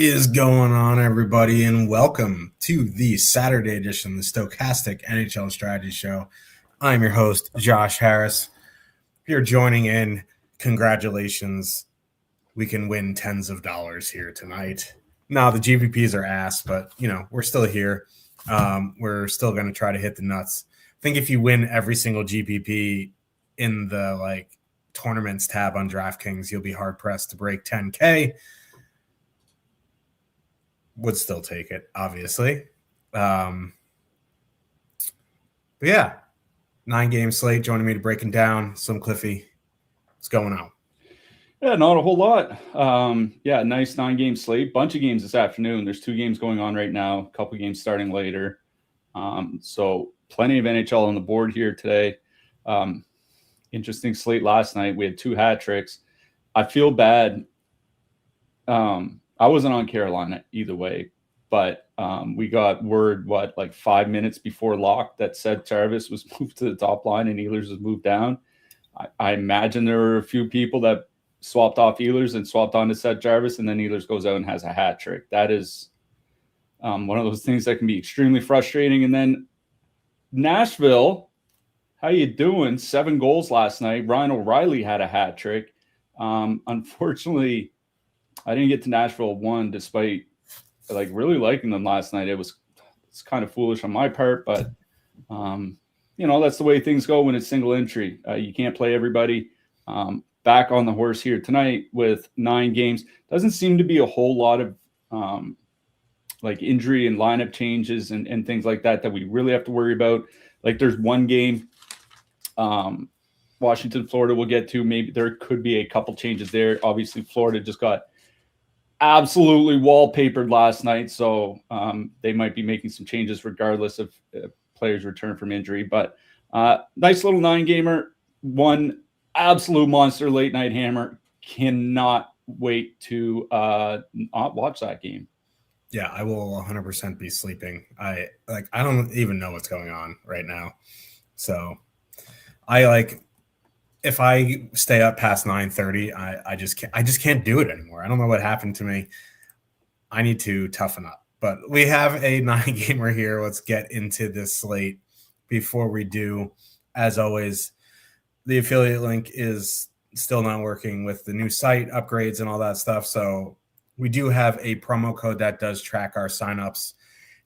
Is going on, everybody, and welcome to the Saturday edition of the Stokastic NHL Strategy Show. I'm your host, Josh Harris. If you're joining in, congratulations. We can win tens of dollars here tonight. Now, the GPPs are ass, but, we're still here. We're still going to try to hit the nuts. I think if you win every single GPP in the, tournaments tab on DraftKings, you'll be hard-pressed to break 10K. Would still take it, obviously. But yeah, 9-game slate. Joining me to breaking down some Cliffy. What's going on? Yeah, not a whole lot. Nice 9-game slate. Bunch of games this afternoon. There's 2 games going on right now. A couple games starting later. So plenty of NHL on the board here today. Interesting slate last night. We had 2 hat tricks. I feel bad. I wasn't on Carolina either way, but we got word, 5 minutes before lock that said Jarvis was moved to the top line and Ehlers was moved down. I imagine there were a few people that swapped off Ehlers and swapped on to Seth Jarvis, and then Ehlers goes out and has a hat trick. That is one of those things that can be extremely frustrating. And then Nashville, how you doing? 7 goals last night. Ryan O'Reilly had a hat trick. Unfortunately, I didn't get to Nashville 1 despite really liking them last night. It's kind of foolish on my part, but that's the way things go when it's single entry. You can't play everybody. Back on the horse here tonight with 9 games. Doesn't seem to be a whole lot of injury and lineup changes and things like that we really have to worry about. There's 1 game, Washington, Florida we'll get to. Maybe there could be a couple changes there. Obviously, Florida just got absolutely wallpapered last night, so they might be making some changes regardless of players return from injury. But nice little 9-gamer, 1 absolute monster late night hammer. Cannot wait to watch that game. Yeah, I will 100% be sleeping. I don't even know what's going on right now. So if I stay up past 9:30, I just can't do it anymore. I don't know what happened to me. I need to toughen up. But we have a 9-gamer here. Let's get into this slate. Before we do, as always, the affiliate link is still not working with the new site upgrades and all that stuff. So we do have a promo code that does track our signups.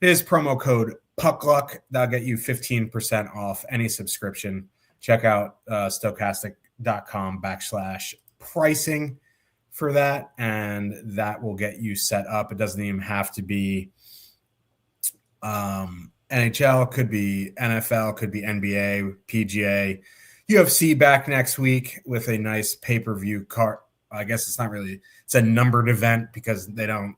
It is promo code PUCKLUCK. That'll get you 15% off any subscription. Check out stokastic.com/pricing for that, and that will get you set up. It doesn't even have to be NHL, could be NFL, could be NBA, PGA, UFC back next week with a nice pay-per-view card. I guess it's not really, it's a numbered event because they don't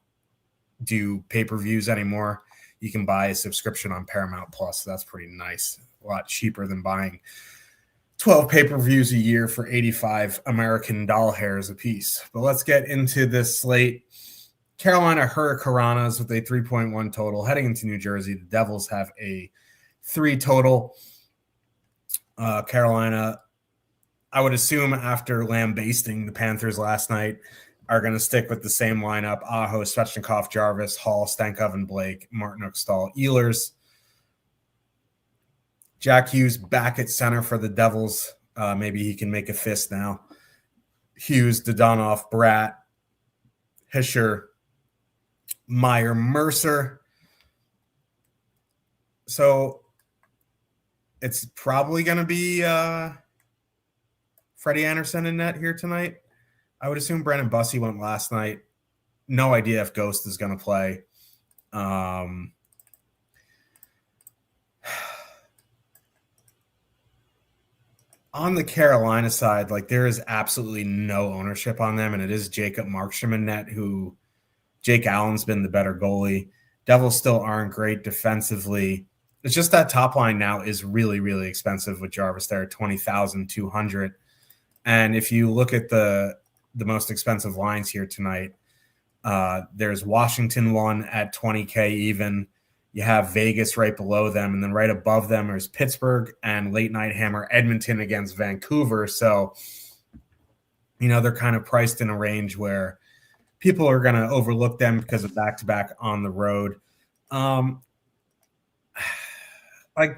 do pay-per-views anymore. You can buy a subscription on Paramount Plus. So that's pretty nice. A lot cheaper than buying 12 pay-per-views a year for 85 American doll hairs a piece. But let's get into this slate. Carolina Hurricanes with a 3.1 total heading into New Jersey. The Devils have a 3 total. Carolina, I would assume after lambasting the Panthers last night, are going to stick with the same lineup. Aho, Svechnikov, Jarvis, Hall, Stankov, and Blake, Martinook, Stahl, Ehlers. Jack Hughes back at center for the Devils. Maybe he can make a fist now. Hughes, Dodonov, Bratt, Hischer, Meyer, Mercer. So it's probably going to be Freddie Anderson in net here tonight. I would assume Brandon Bussey went last night. No idea if Ghost is going to play. On the Carolina side, there is absolutely no ownership on them, and it is Jacob Markstrom in net, who Jake Allen's been the better goalie. Devils still aren't great defensively. It's just that top line now is really, really expensive with Jarvis there at $20,200. And if you look at the most expensive lines here tonight, there's Washington one at $20K even. You have Vegas right below them, and then right above them is Pittsburgh and late night hammer Edmonton against Vancouver. So, they're kind of priced in a range where people are going to overlook them because of back-to-back on the road. Like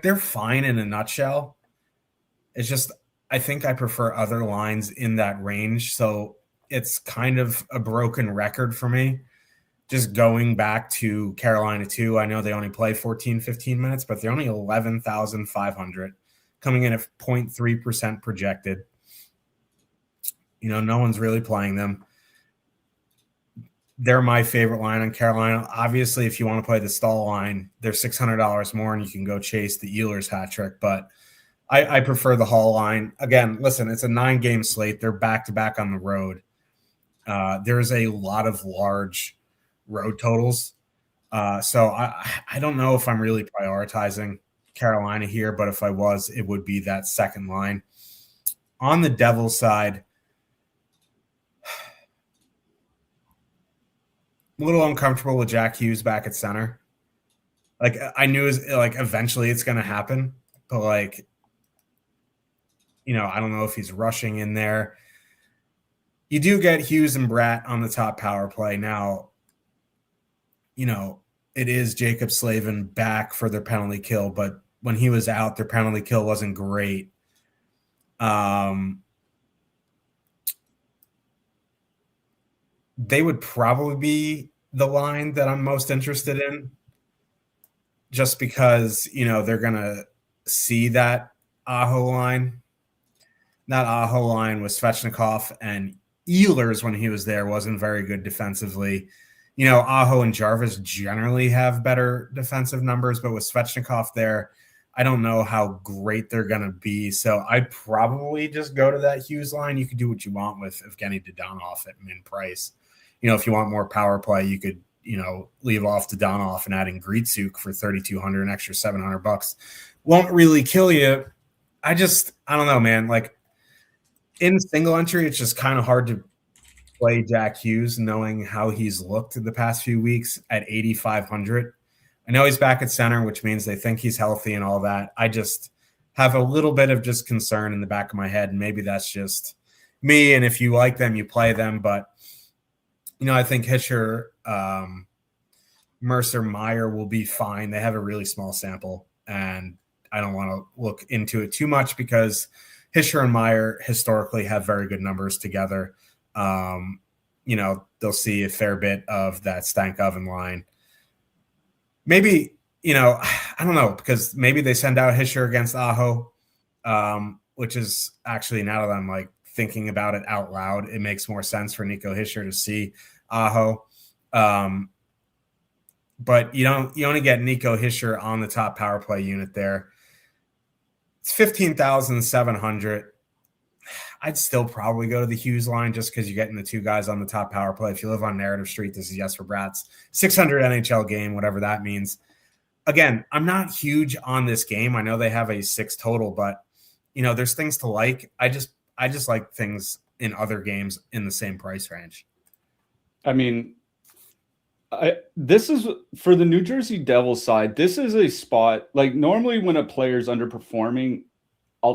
they're fine in a nutshell. It's just, I think I prefer other lines in that range. So it's kind of a broken record for me. Just going back to Carolina 2, I know they only play 14, 15 minutes, but they're only 11,500, coming in at 0.3% projected. No one's really playing them. They're my favorite line on Carolina. Obviously, if you want to play the stall line, they're $600 more, and you can go chase the Ehlers hat trick. But I prefer the Hall line. Again, listen, it's a 9-game slate. They're back-to-back on the road. There's a lot of large road totals. So I don't know if I'm really prioritizing Carolina here, but if I was, it would be that second line. On the Devils side, a little uncomfortable with Jack Hughes back at center. Like I knew eventually it's going to happen, but I don't know if he's rushing in there. You do get Hughes and Bratt on the top power play. Now, it is Jacob Slavin back for their penalty kill, but when he was out, their penalty kill wasn't great. They would probably be the line that I'm most interested in, just because, they're going to see that Aho line. That Aho line with Svechnikov and Ehlers when he was there wasn't very good defensively. Aho and Jarvis generally have better defensive numbers, but with Svechnikov there, I don't know how great they're going to be. So I'd probably just go to that Hughes line. You could do what you want with Evgeny Dadonov at min price. If you want more power play, you could, leave off Dadonov and add in Gritsuk for $3,200, an extra $700. Won't really kill you. I don't know, man. Like in single entry, it's just kind of hard to play Jack Hughes knowing how he's looked in the past few weeks at 8,500. I know he's back at center, which means they think he's healthy and all that. I just have a little bit of just concern in the back of my head, and maybe that's just me. And if you like them, you play them. But, I think Hischier, Mercer, Meyer will be fine. They have a really small sample, and I don't want to look into it too much because Hischier and Meyer historically have very good numbers together. They'll see a fair bit of that stank oven line. Maybe, I don't know, because maybe they send out Hischier against Aho, which is actually, now that I'm thinking about it out loud, it makes more sense for Nico Hischier to see Aho. But you only get Nico Hischier on the top power play unit there. It's 15,700. I'd still probably go to the Hughes line just because you're getting the two guys on the top power play. If you live on Narrative Street, this is Jesper Bratt's 600 NHL game, whatever that means. Again, I'm not huge on this game. I know they have a 6 total, but there's things to like. I just like things in other games in the same price range. I mean, this is for the New Jersey Devils side. This is a spot normally when a player's underperforming,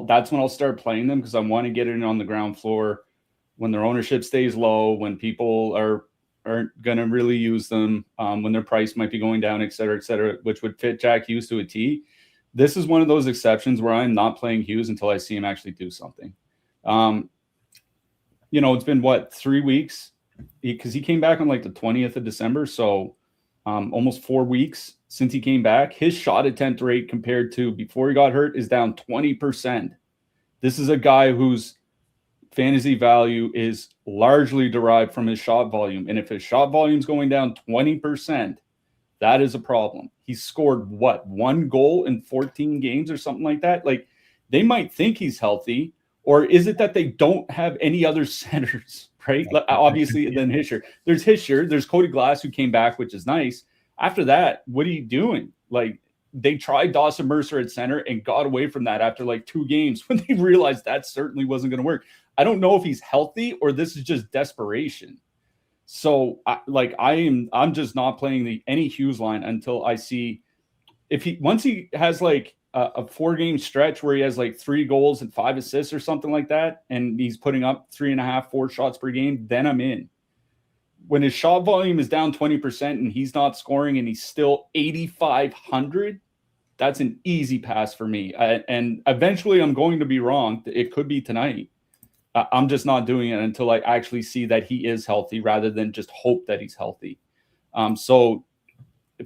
that's when I'll start playing them because I want to get it on the ground floor when their ownership stays low, when people aren't going to really use them, when their price might be going down, et cetera, which would fit Jack Hughes to a T. This is one of those exceptions where I'm not playing Hughes until I see him actually do something. It's been 3 weeks because he came back on the 20th of December. So almost 4 weeks since he came back. His shot attempt rate compared to before he got hurt is down 20%. This is a guy whose fantasy value is largely derived from his shot volume. And if his shot volume is going down 20%, that is a problem. He scored 1 goal in 14 games or something like that? They might think he's healthy, or is it that they don't have any other centers, right? Obviously, than Hischier. There's Hischier, there's Cody Glass who came back, which is nice. After that, what are you doing? They tried Dawson Mercer at center and got away from that after 2 games when they realized that certainly wasn't going to work. I don't know if he's healthy or this is just desperation. So I'm just not playing any Hughes line until I see once he has a 4-game stretch where he has 3 goals and 5 assists or something like that, and he's putting up 3.5, 4 shots per game, then I'm in. when his shot volume is down 20% and he's not scoring and he's still 8,500, that's an easy pass for me. And eventually I'm going to be wrong. It could be tonight. I'm just not doing it until I actually see that he is healthy rather than just hope that he's healthy. So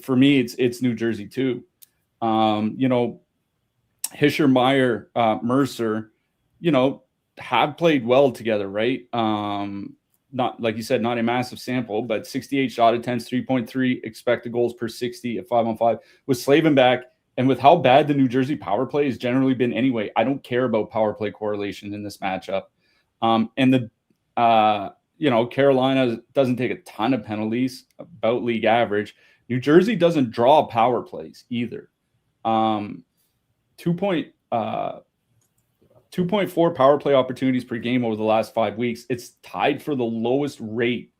for me, it's New Jersey too. Hischer, Meyer, Mercer, have played well together, right? Not like you said, not a massive sample, but 68 shot attempts, 3.3 expected goals per 60 at 5-on-5. With Slavin back, and with how bad the New Jersey power play has generally been anyway, I don't care about power play correlation in this matchup. Carolina doesn't take a ton of penalties, about league average. New Jersey doesn't draw power plays either. 2.4 power play opportunities per game over the last 5 weeks. It's tied for the lowest rate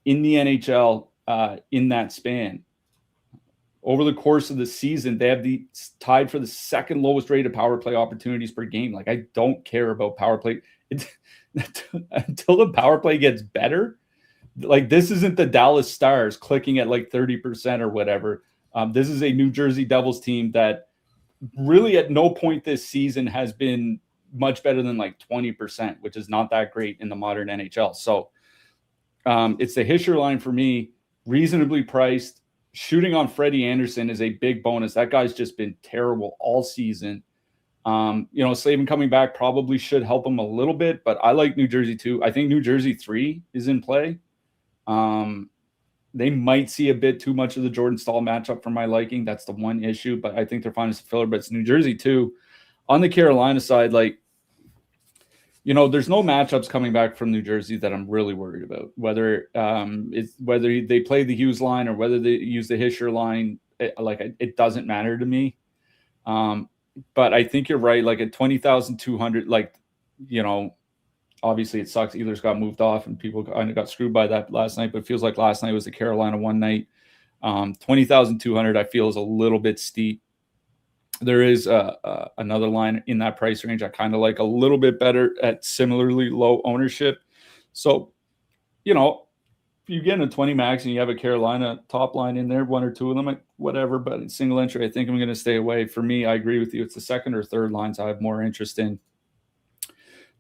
in the NHL in that span. Over the course of the season, they have tied for the second lowest rate of power play opportunities per game. Like, I don't care about power play. Until the power play gets better, like, this isn't the Dallas Stars clicking at like 30% or whatever. This is a New Jersey Devils team that really at no point this season has been much better than like 20%, which is not that great in the modern NHL. So it's the Hischer line for me, reasonably priced. Shooting on Freddie Anderson is a big bonus. That guy's just been terrible all season. Slavin coming back probably should help him a little bit, but I like New Jersey too. I think New Jersey 3 is in play. They might see a bit too much of the Jordan Staal matchup for my liking. That's the one issue, but I think they're fine as a filler. But it's New Jersey too. On the Carolina side, there's no matchups coming back from New Jersey that I'm really worried about. Whether they play the Hughes line or whether they use the Hischer line, it doesn't matter to me. But I think you're right. Like at 20,200, obviously it sucks. Ehlers got moved off and people kind of got screwed by that last night, but it feels like last night was the Carolina one night. 20,200 I feel is a little bit steep. There is another line in that price range I kind of like a little bit better at similarly low ownership. So, if you get in a 20 max and you have a Carolina top line in there, one or two of them, whatever, but in single entry, I think I'm going to stay away. For me, I agree with you. It's the second or third lines I have more interest in.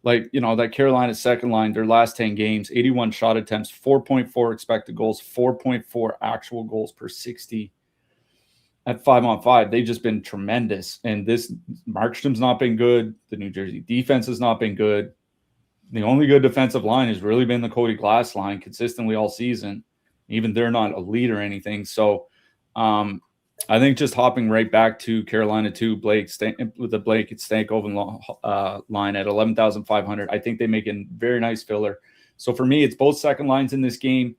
That Carolina second line, their last 10 games, 81 shot attempts, 4.4 expected goals, 4.4 actual goals per 60 at 5-on-5. They've just been tremendous. And this Markstrom's not been good. The New Jersey defense has not been good. The only good defensive line has really been the Cody Glass line consistently all season. Even they're not a lead or anything. So I think just hopping right back to Carolina 2, with the Blake Stankoven line at 11,500. I think they make a very nice filler. So for me, it's both second lines in this game.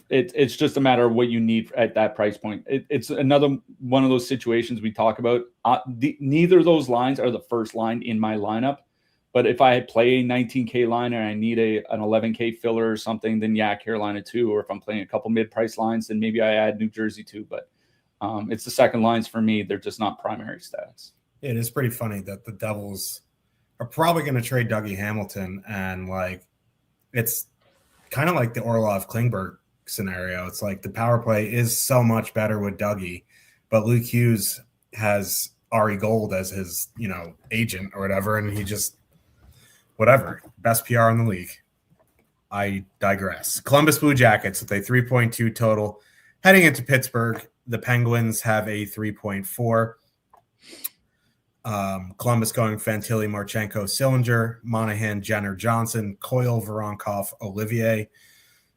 It's just a matter of what you need at that price point. It's another one of those situations we talk about. Neither of those lines are the first line in my lineup. But if I play a 19K line and I need an 11K filler or something, then yeah, Carolina 2. Or if I'm playing a couple mid-price lines, then maybe I add New Jersey 2. But it's the second lines for me. They're just not primary stats. It is pretty funny that the Devils are probably going to trade Dougie Hamilton. And it's kind of like the Orlov-Klingberg scenario. It's like the power play is so much better with Dougie, but Luke Hughes has Ari Gold as his, agent or whatever. And he just, whatever, best PR in the league. I digress. Columbus Blue Jackets with a 3.2 total heading into Pittsburgh. The Penguins have a 3.4. Columbus going Fantilli, Marchenko, Sillinger, Monahan, Jenner, Johnson, Coyle, Voronkov, Olivier.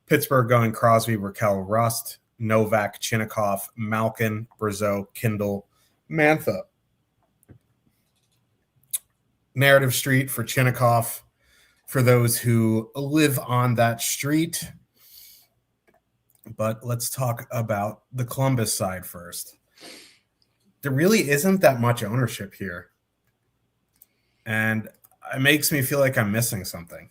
Pittsburgh going Crosby, Raquel, Rust, Novak, Chinnikov, Malkin, Brazeau, Kindle, Mantha. Narrative Street for Chinnikov for those who live on that street. But let's talk about the Columbus side first. There really isn't that much ownership here. And it makes me feel like I'm missing something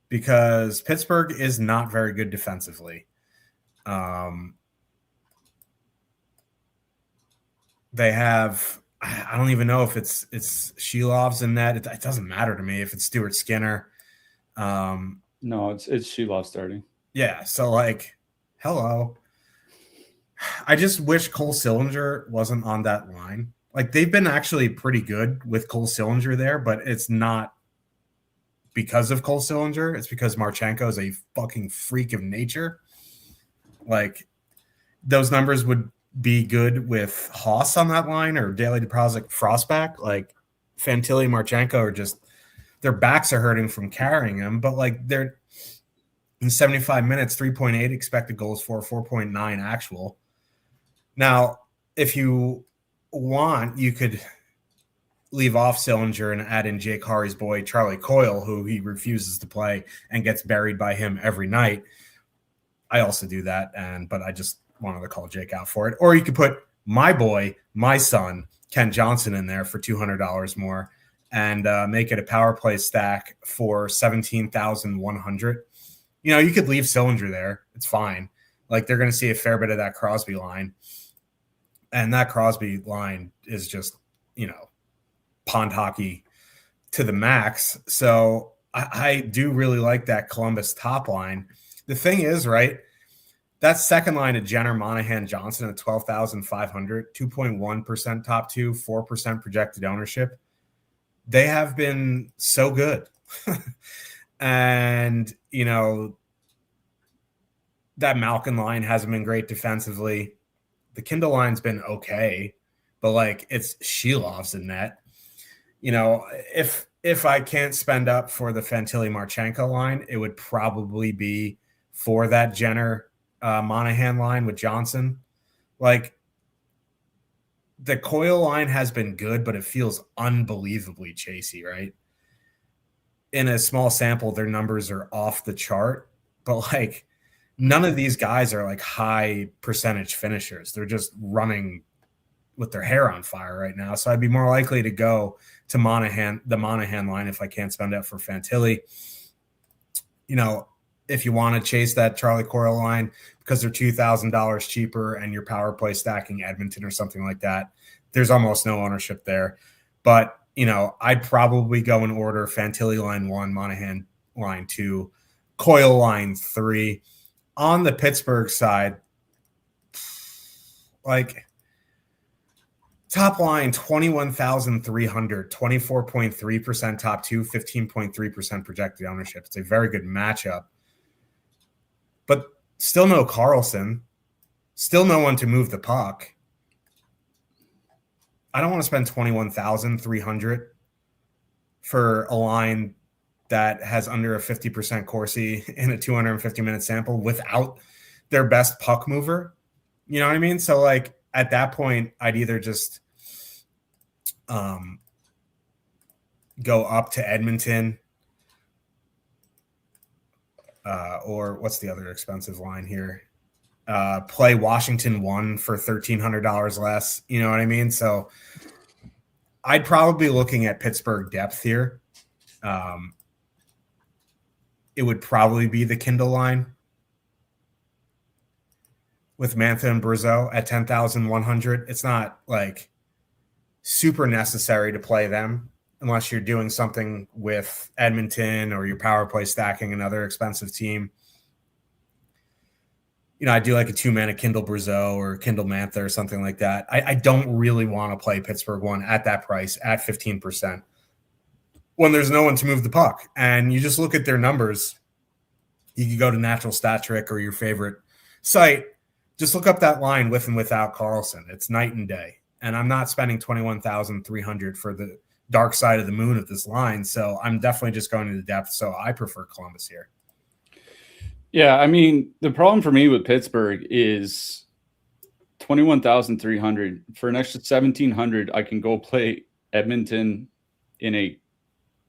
because Pittsburgh is not very good defensively. They have, I don't even know if it's Shilov's in that. It doesn't matter to me if it's Stuart Skinner. No, it's Shilov starting. Yeah. So like, hello. I just wish Cole Sillinger wasn't on that line. Like they've been actually pretty good with Cole Sillinger there, but it's not because of Cole Sillinger. It's because Marchenko is a fucking freak of nature. Like those numbers would be good with Haas on that line or Daily Deposit Frostback. Like Fantilli, Marchenko are just their backs are hurting from carrying them, but like they're in 75 minutes, 3.8 expected goals for, 4.9 actual. Now, if you want, you could leave off Sillinger and add in Jake Harry's boy, Charlie Coyle, who he refuses to play and gets buried by him every night. I also do that, but I just wanted to call Jake out for it. Or you could put my boy, my son, Ken Johnson in there for $200 more and make it a power play stack for 17,100. You know, you could leave Sillinger there. It's fine. Like they're going to see a fair bit of that Crosby line. And that Crosby line is just, you know, pond hockey to the max. So I do really like that Columbus top line. The thing is, right, that second line of Jenner, Monahan, Johnson at 12,500, 2.1% top two, 4% projected ownership. They have been so good. And, you know, that Malkin line hasn't been great defensively. The Kindle line's been okay, but like it's Shilov's in net. You know, if I can't spend up for the Fantilli Marchenko line, it would probably be for that Jenner Monahan line with Johnson. Like the Coyle line has been good, but it feels unbelievably chasey, right? In a small sample, their numbers are off the chart, but like none of these guys are like high percentage finishers. They're just running with their hair on fire right now. So I'd be more likely to go to the Monahan line if I can't spend it for Fantilli. You know, if you want to chase that Charlie Coyle line because they're $2,000 cheaper and you're power play stacking Edmonton or something like that, there's almost no ownership there. But, you know, I'd probably go in order Fantilli line 1, Monahan line 2, Coyle line 3. On the Pittsburgh side, like top line 21,300, 24.3% top two, 15.3% projected ownership. It's a very good matchup. But still no Carlson, still no one to move the puck. I don't want to spend 21,300 for a line that has under a 50% Corsi in a 250-minute sample without their best puck mover. You know what I mean? So, like, at that point, I'd either just go up to Edmonton or what's the other expensive line here? Play Washington 1 for $1,300 less. You know what I mean? So I'd probably be looking at Pittsburgh depth here. It would probably be the Kindle line with Mantha and Brazeau at 10,100. It's not like super necessary to play them unless you're doing something with Edmonton or your power play stacking another expensive team. You know, I do like a 2-mana Kindle Brazeau or Kindle Mantha or something like that. I don't really want to play Pittsburgh 1 at that price at 15% when there's no one to move the puck. And you just look at their numbers. You can go to Natural Stat Trick or your favorite site. Just look up that line with and without Carlson. It's night and day. And I'm not spending 21,300 for the dark side of the moon of this line. So I'm definitely just going to the depth. So I prefer Columbus here. Yeah, I mean, the problem for me with Pittsburgh is 21,300. For an extra 1,700, I can go play Edmonton in a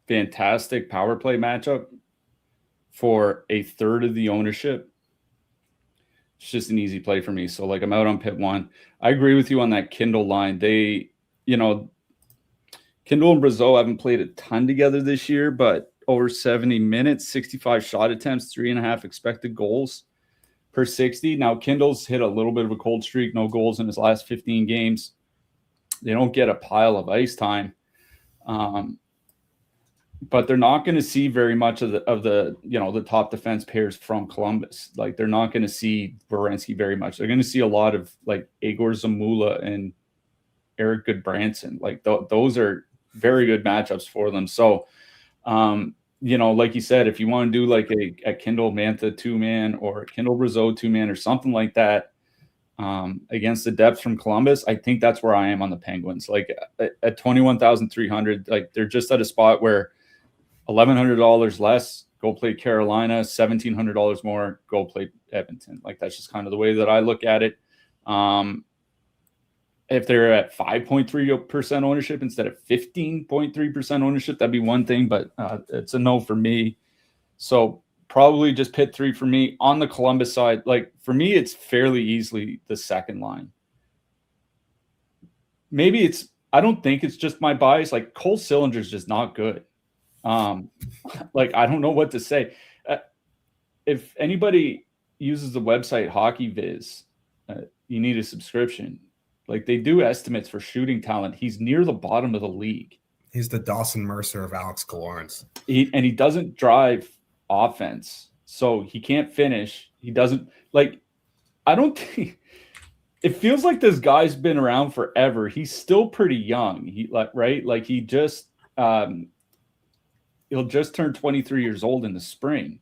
fantastic power play matchup for a third of the ownership. It's just an easy play for me. So, like, I'm out on Pitt 1. I agree with you on that Kindle line. They, you know, Kindle and Brazeau haven't played a ton together this year, but over 70 minutes, 65 shot attempts, 3.5 expected goals per 60. Now, Kindle's hit a little bit of a cold streak, no goals in his last 15 games. They don't get a pile of ice time. but they're not going to see very much of the the top defense pairs from Columbus. Like, they're not going to see Werenski very much. They're going to see a lot of like Igor Zamula and Eric Goodbranson. Like those are very good matchups for them. So, like you said, if you want to do like a Kindle Mantha 2-man or a Kindle Brazeau 2-man or something like that against the depth from Columbus, I think that's where I am on the Penguins. Like at 21,300, like they're just at a spot where $1,100 less, go play Carolina. $1,700 more, go play Edmonton. Like that's just kind of the way that I look at it. If they're at 5.3% ownership instead of 15.3% ownership, that'd be one thing, but it's a no for me. So probably just pit 3 for me. On the Columbus side, like for me, it's fairly easily the second line. Maybe I don't think it's just my bias. Like Cole Sillinger's just not good. Like, I don't know what to say. If anybody uses the website HockeyViz, you need a subscription. Like they do estimates for shooting talent. He's near the bottom of the league. He's the Dawson Mercer of Alex Galorens. And he doesn't drive offense, so he can't finish. He doesn't I don't think it feels like this guy's been around forever. He's still pretty young. He just he'll just turn 23 years old in the spring.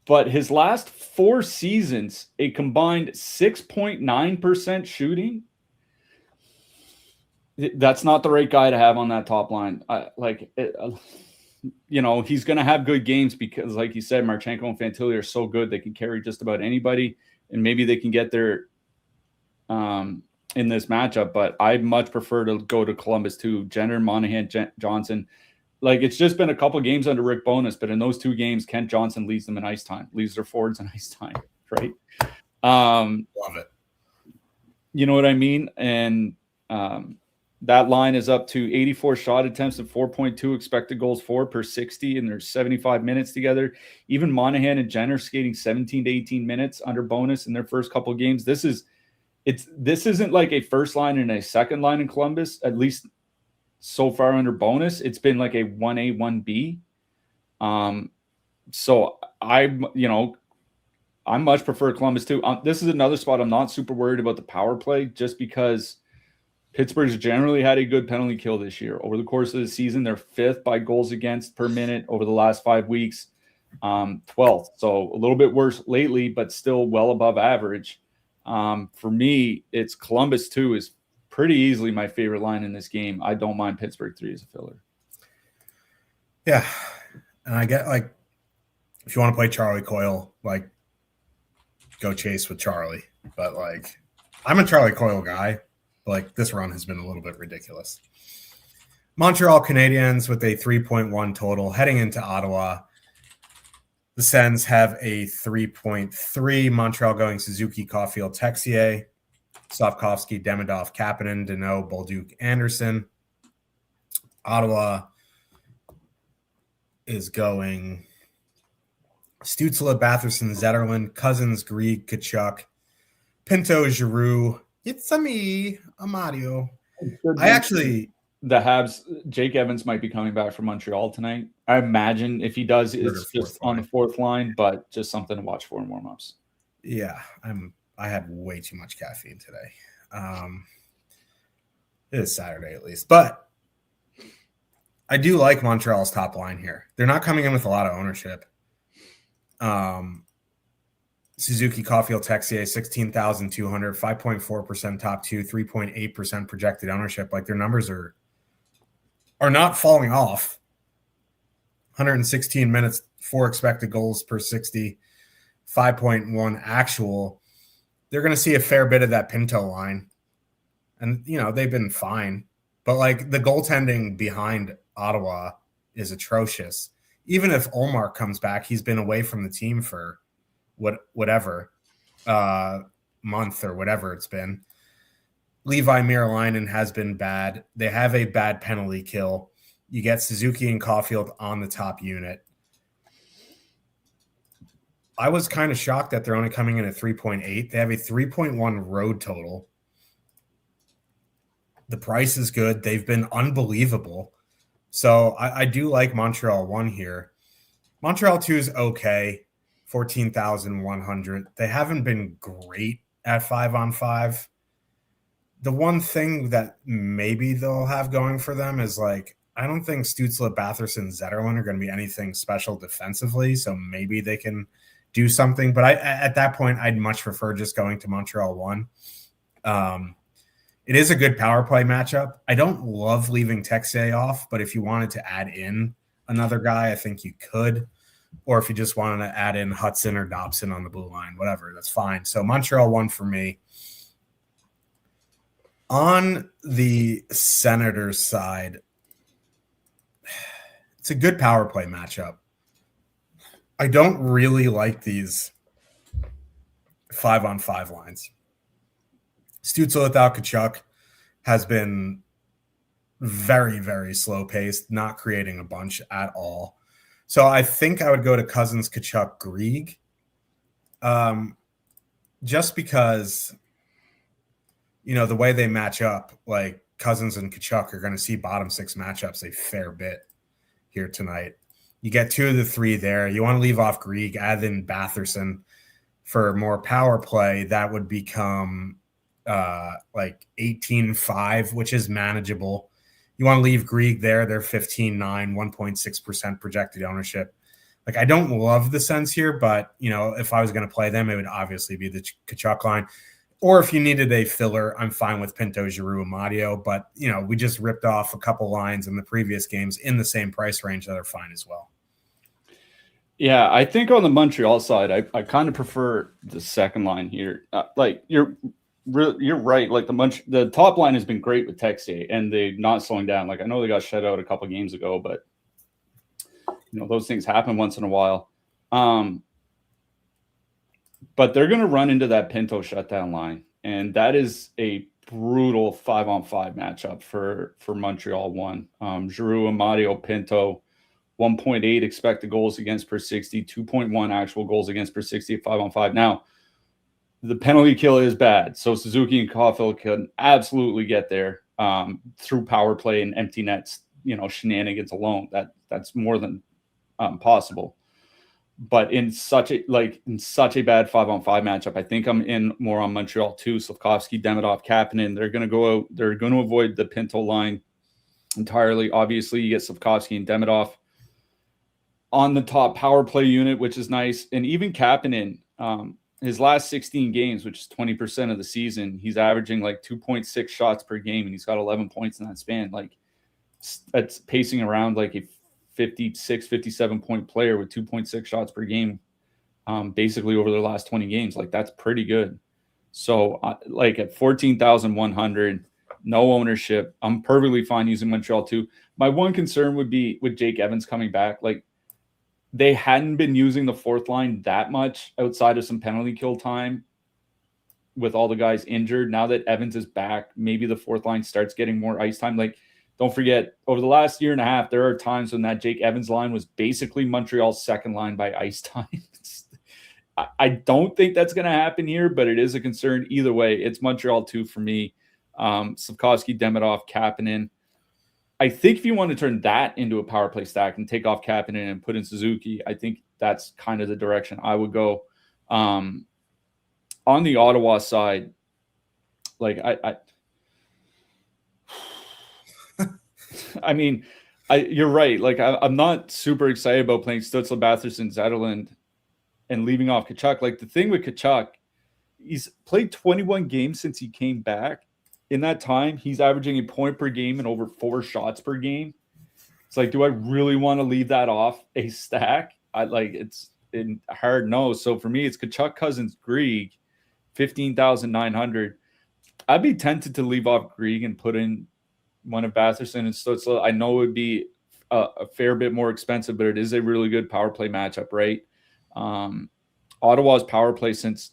But his last 4 seasons, a combined 6.9% shooting. That's not the right guy to have on that top line. He's going to have good games because, like you said, Marchenko and Fantilli are so good. They can carry just about anybody, and maybe they can get there in this matchup. But I'd much prefer to go to Columbus too. Jenner, Monahan, Johnson. Like, it's just been a couple games under Rick Bowness, but in those 2 games, Kent Johnson leads them in ice time, leads their forwards in ice time, right? Love it. You know what I mean? And that line is up to 84 shot attempts and 4.2 expected goals for per 60, and there's 75 minutes together. Even Monahan and Jenner skating 17 to 18 minutes under Bowness in their first couple of games. This isn't like a first line and a second line in Columbus, at least so far under Bowness. It's been like a 1A, 1B. So I much prefer Columbus too. This is another spot I'm not super worried about the power play, just because Pittsburgh's generally had a good penalty kill this year. Over the course of the season, they're 5th by goals against per minute over the last 5 weeks, 12th. So a little bit worse lately, but still well above average. For me, it's Columbus 2 is pretty easily my favorite line in this game. I don't mind Pittsburgh 3 as a filler. Yeah. And I get, like, if you want to play Charlie Coyle, like, go chase with Charlie. But, like, I'm a Charlie Coyle guy. But, like, this run has been a little bit ridiculous. Montreal Canadiens with a 3.1 total heading into Ottawa. The Sens have a 3.3. Montreal going Suzuki, Caulfield, Texier, Slavkovsky, Demidov, Kapanen, Deneau, Bolduc, Anderson. Ottawa is going Stützle, Batherson, Zetterlund, Cousins, Grieg, Kachuk, Pinto, Giroux, It's-a-me, Amadio. The Habs, Jake Evans might be coming back from Montreal tonight. I imagine if he does, it's just on the 4th line, but just something to watch for in warmups. Yeah, I had way too much caffeine today. It is Saturday at least, but I do like Montreal's top line here. They're not coming in with a lot of ownership. Suzuki, Caulfield, Texier, 16,200, 5.4% top 2, 3.8% projected ownership. Like, their numbers are not falling off. 116 minutes, 4 expected goals per 60, 5.1 actual. They're going to see a fair bit of that Pinto line. And, they've been fine. But, like, the goaltending behind Ottawa is atrocious. Even if Ullmark comes back, he's been away from the team for whatever month or whatever it's been. Levi Merilainen has been bad. They have a bad penalty kill. You get Suzuki and Caulfield on the top unit. I was kind of shocked that they're only coming in at 3.8. They have a 3.1 road total. The price is good. They've been unbelievable So I do like Montreal 1 here. Montreal 2 is okay, 14,100. They haven't been great at 5-on-5. The one thing that maybe they'll have going for them is like, I don't think Stützle, Batherson, Zetterlund are going to be anything special defensively. So maybe they can do something. But at that point, I'd much prefer just going to Montreal 1. It is a good power play matchup. I don't love leaving Texier off, but if you wanted to add in another guy, I think you could. Or if you just wanted to add in Hudson or Dobson on the blue line, whatever, that's fine. So Montreal 1 for me. On the Senators side, it's a good power play matchup. I don't really like these 5-on-5 lines. Stützle without Tkachuk has been very, very slow-paced, not creating a bunch at all. So I think I would go to Cousins, Tkachuk, Grieg, just because, the way they match up, like Cousins and Tkachuk are going to see bottom 6 matchups a fair bit here tonight. You get 2 of the 3 there. You want to leave off Grieg, add in Batherson for more power play. That would become like 18-5, which is manageable. You want to leave Grieg there. They're 15-9, 1.6% projected ownership. Like, I don't love the sense here, but, if I was going to play them, it would obviously be the Tkachuk line. Or if you needed a filler, I'm fine with Pinto, Giroux, and Mario. But, we just ripped off a couple lines in the previous games in the same price range that are fine as well. Yeah, I think on the Montreal side, I kind of prefer the second line here. You're right. Like the top line has been great with Texier, and they're not slowing down. Like, I know they got shut out a couple games ago, but those things happen once in a while. But they're going to run into that Pinto shutdown line, and that is a brutal 5-on-5 matchup for Montreal 1. Giroux, Amadio, Pinto, 1.8 expected goals against per 60, 2.1 actual goals against per 60 at 5-on-5. Now, the penalty kill is bad, so Suzuki and Caulfield can absolutely get there through power play and empty nets, shenanigans alone. That's more than possible. But in such a bad 5-on-5 matchup, I think I'm in more on Montreal 2. Slafkovsky, Demidov, Kapanen. They're going to go out. They're going to avoid the Pinto line entirely. Obviously, you get Slafkovsky and Demidov on the top power play unit, which is nice. And even Kapanen, his last 16 games, which is 20% of the season, he's averaging like 2.6 shots per game, and he's got 11 points in that span. Like, that's pacing around like a 56, 57 point player with 2.6 shots per game, basically over the last 20 games. Like, that's pretty good. So like at 14,100, no ownership, I'm perfectly fine using Montreal 2. My one concern would be with Jake Evans coming back. Like, they hadn't been using the fourth line that much outside of some penalty kill time with all the guys injured. Now that Evans is back, maybe the fourth line starts getting more ice time. Like, don't forget, over the last year and a half, there are times when that Jake Evans line was basically Montreal's second line by ice time. I don't think that's going to happen here, but it is a concern. Either way, it's Montreal 2 for me. Slafkovsky, Demidov, Kapanen. I think if you want to turn that into a power play stack and take off Kapanen and put in Suzuki, I think that's kind of the direction I would go. On the Ottawa side, like I mean, you're right. Like, I'm not super excited about playing Stützle, Batherson, Zetterlund, and leaving off Tkachuk. Like, the thing with Tkachuk, he's played 21 games since he came back. In that time, he's averaging a point per game and over 4 shots per game. It's like, do I really want to leave that off a stack? It's in hard no. So for me, it's Tkachuk, Cousins, Grieg, 15,900. I'd be tempted to leave off Grieg and put in one of Batherson and Stützle. I know it would be a fair bit more expensive, but it is a really good power play matchup, right? Ottawa's power play since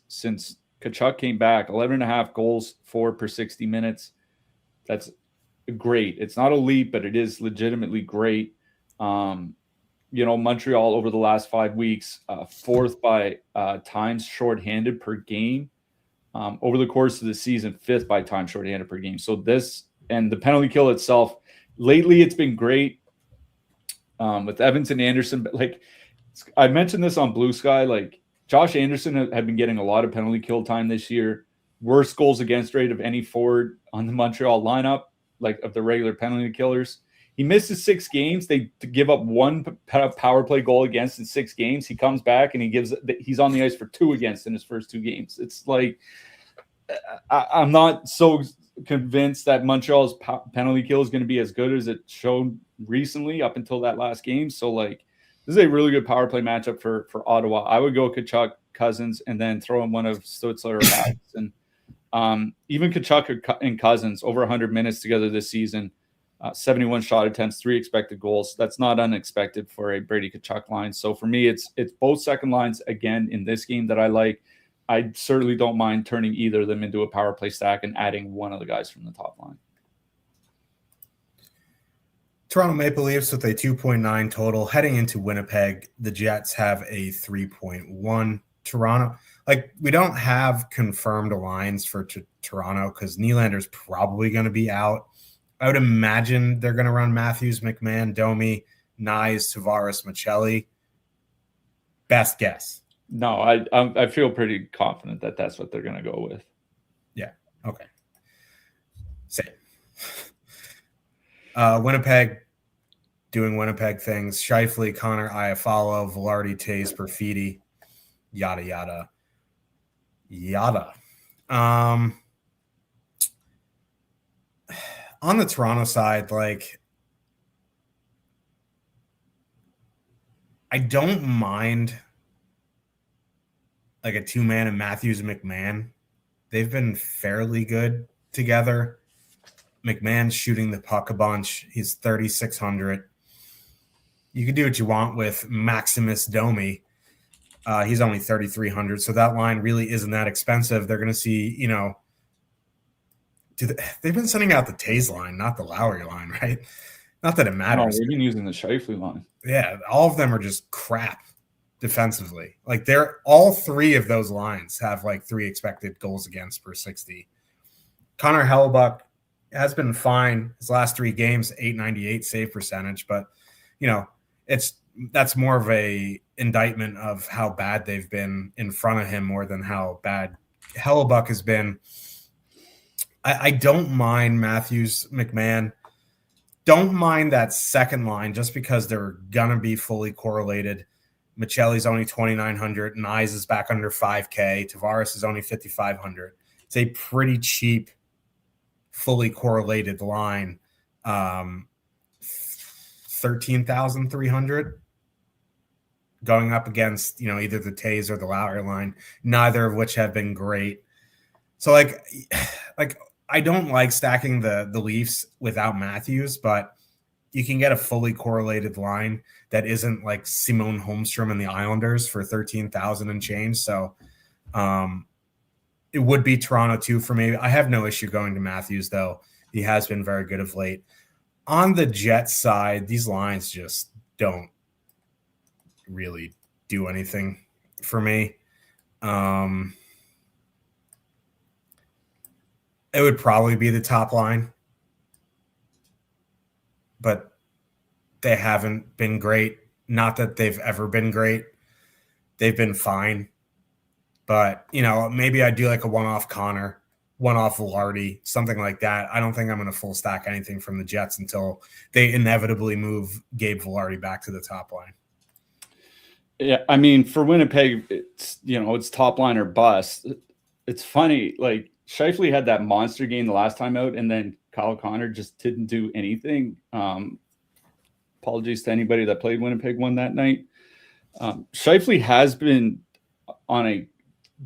Tkachuk came back, 11.5 goals, 4 per 60 minutes. That's great. It's not elite, but it is legitimately great. Montreal over the last 5 weeks, fourth by times shorthanded per game. Over the course of the season, fifth by time shorthanded per game. So this and the penalty kill itself, lately it's been great. with Evans and Anderson. But like I mentioned this on Blue Sky, like Josh Anderson had been getting a lot of penalty kill time this year. Worst goals against rate of any forward on the Montreal lineup, like of the regular penalty killers. He misses 6 games. They give up 1 power play goal against in 6 games. He comes back and he's on the ice for 2 against in his first 2 games. It's like I'm not so convinced that Montreal's penalty kill is going to be as good as it showed recently up until that last game. So like this is a really good power play matchup for Ottawa. I would go Tkachuk, Cousins, and then throw in one of Stützle or Patterson. Even Tkachuk and Cousins over 100 minutes together this season. 71 shot attempts, 3 expected goals. That's not unexpected for a Brady Tkachuk line. So for me, it's both second lines again in this game that I like. I certainly don't mind turning either of them into a power play stack and adding one of the guys from the top line. Toronto Maple Leafs with a 2.9 total heading into Winnipeg. The Jets have a 3.1. Toronto, like we don't have confirmed lines for Toronto because Nylander's probably going to be out. I would imagine they're going to run Matthews, McMahon, Domi, Nyes, Tavares, Michelli. Best guess. No, I feel pretty confident that that's what they're going to go with. Yeah. Okay. Same. Winnipeg doing Winnipeg things. Scheifele, Connor, Iafallo, Velarde, Tays, Perfidi, yada, yada, yada. On the Toronto side, like, I don't mind like a 2-man and Matthews and McMahon. They've been fairly good together. McMahon's shooting the puck a bunch. He's 3,600. You can do what you want with Maximus Domi. He's only 3,300. So that line really isn't that expensive. They're going to see, you know, they've been sending out the Tays line, not the Lowry line, right? Not that it matters. No, they've been using the Scheifele line. Yeah, all of them are just crap defensively. Like all 3 of those lines have like 3 expected goals against per 60. Connor Hellebuyck has been fine his last 3 games, 898 save percentage, but you know, that's more of a indictment of how bad they've been in front of him more than how bad Hellebuyck has been. I don't mind Matthews, McMahon. Don't mind that second line just because they're going to be fully correlated. Michelli's only 2,900. Nyes is back under 5K. Tavares is only 5,500. It's a pretty cheap, fully correlated line. 13,300 going up against, you know, either the Tays or the Lowry line, neither of which have been great. So like I don't like stacking the Leafs without Matthews, but you can get a fully correlated line that isn't like Simone Holmstrom and the Islanders for 13,000 and change. So it would be Toronto too for me. I have no issue going to Matthews though. He has been very good of late. On the Jets side, these lines just don't really do anything for me. It would probably be the top line, but they haven't been great. Not that they've ever been great. They've been fine. But, you know, maybe I do like a one-off Connor, one-off Velarde, something like that. I don't think I'm going to full stack anything from the Jets until they inevitably move Gabe Velarde back to the top line. Yeah, I mean, for Winnipeg, it's, you know, it's top line or bust. It's funny, like, Scheifele had that monster game the last time out, and then Kyle Connor just didn't do anything. Apologies to anybody that played Winnipeg one that night. Scheifele has been on a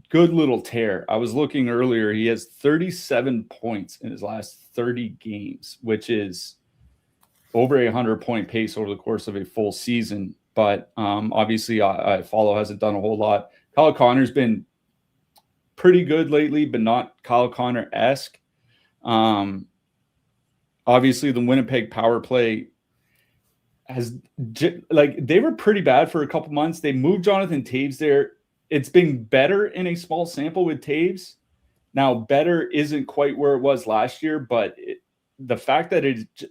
good little tear. I was looking earlier. He has 37 points in his last 30 games, which is over a 100-point pace over the course of a full season. But obviously, I follow hasn't done a whole lot. Kyle Connor's been pretty good lately, but not Kyle Connor-esque. Obviously, the Winnipeg power play has, like, they were pretty bad for a couple months. They moved Jonathan Toews there. It's been better in a small sample with Toews. Now, better isn't quite where it was last year, but the fact that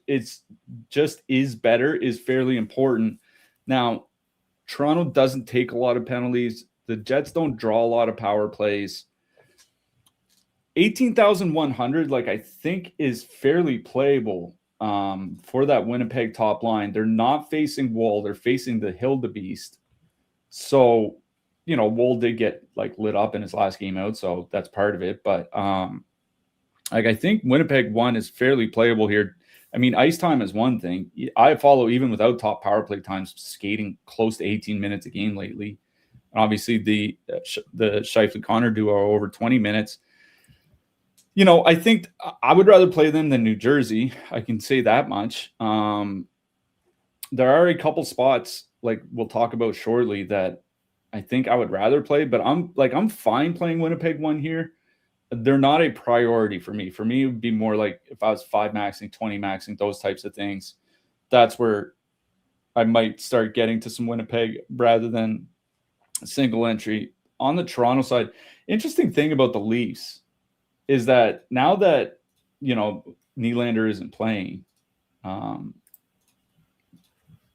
it's just is better is fairly important. Now, Toronto doesn't take a lot of penalties. The Jets don't draw a lot of power plays. 18,100, like, I think is fairly playable for that Winnipeg top line. They're not facing Woll. They're facing the Hildebeest. So, you know, Woll did get like lit up in his last game out, so that's part of it. But like, I think Winnipeg 1 is fairly playable here. I mean, ice time is one thing. I follow, even without top power play times, skating close to 18 minutes a game lately. And obviously, the Scheifele-Connor duo are over 20 minutes. You know, I think I would rather play them than New Jersey. I can say that much. There are a couple spots, like we'll talk about shortly, that I think I would rather play, but I'm fine playing Winnipeg 1 here. They're not a priority for me. For me, it would be more like if I was 5 maxing, 20 maxing, those types of things. That's where I might start getting to some Winnipeg rather than a single entry. On the Toronto side, interesting thing about the Leafs is that now that, you know, Nylander isn't playing, and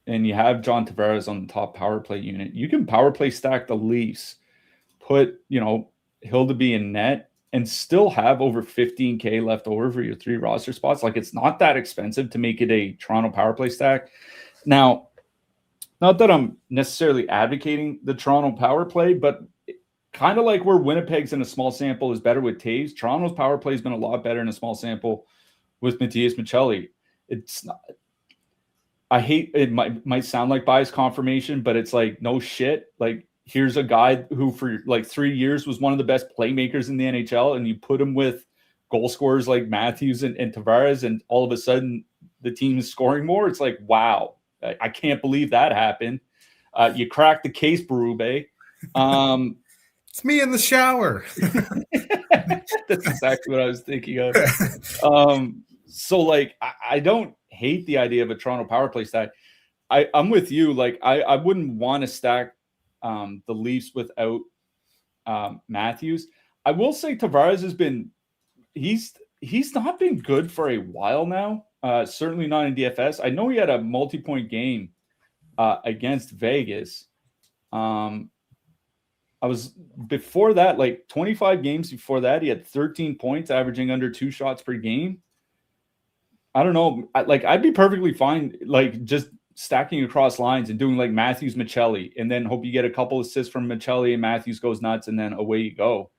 you have John Tavares on the top power play unit, you can power play stack the Leafs, put, you know, Hildeby in net, and still have over 15K left over for your 3 roster spots. Like, it's not that expensive to make it a Toronto power play stack. Now, not that I'm necessarily advocating the Toronto power play, but kind of like where Winnipeg's in a small sample is better with Taves, Toronto's power play has been a lot better in a small sample with Matias Maccelli. It's not, I hate it, might sound like bias confirmation, but it's like, no shit. Like, here's a guy who for like 3 years was one of the best playmakers in the NHL, and you put him with goal scorers like Matthews and Tavares, and all of a sudden the team is scoring more. It's like, wow, I can't believe that happened. You cracked the case, Berube. It's me in the shower. That's exactly what I was thinking of. So, like, I don't hate the idea of a Toronto power play stack. I'm with you. Like, I wouldn't want to stack the Leafs without Matthews. I will say Tavares has been he's not been good for a while now. Certainly not in DFS. I know he had a multi-point game against Vegas. I was before that, like 25 games before that, he had 13 points, averaging under 2 shots per game. I don't know. I'd be perfectly fine, like, just stacking across lines and doing like Matthews, Maccelli, and then hope you get a couple assists from Maccelli and Matthews goes nuts, and then away you go.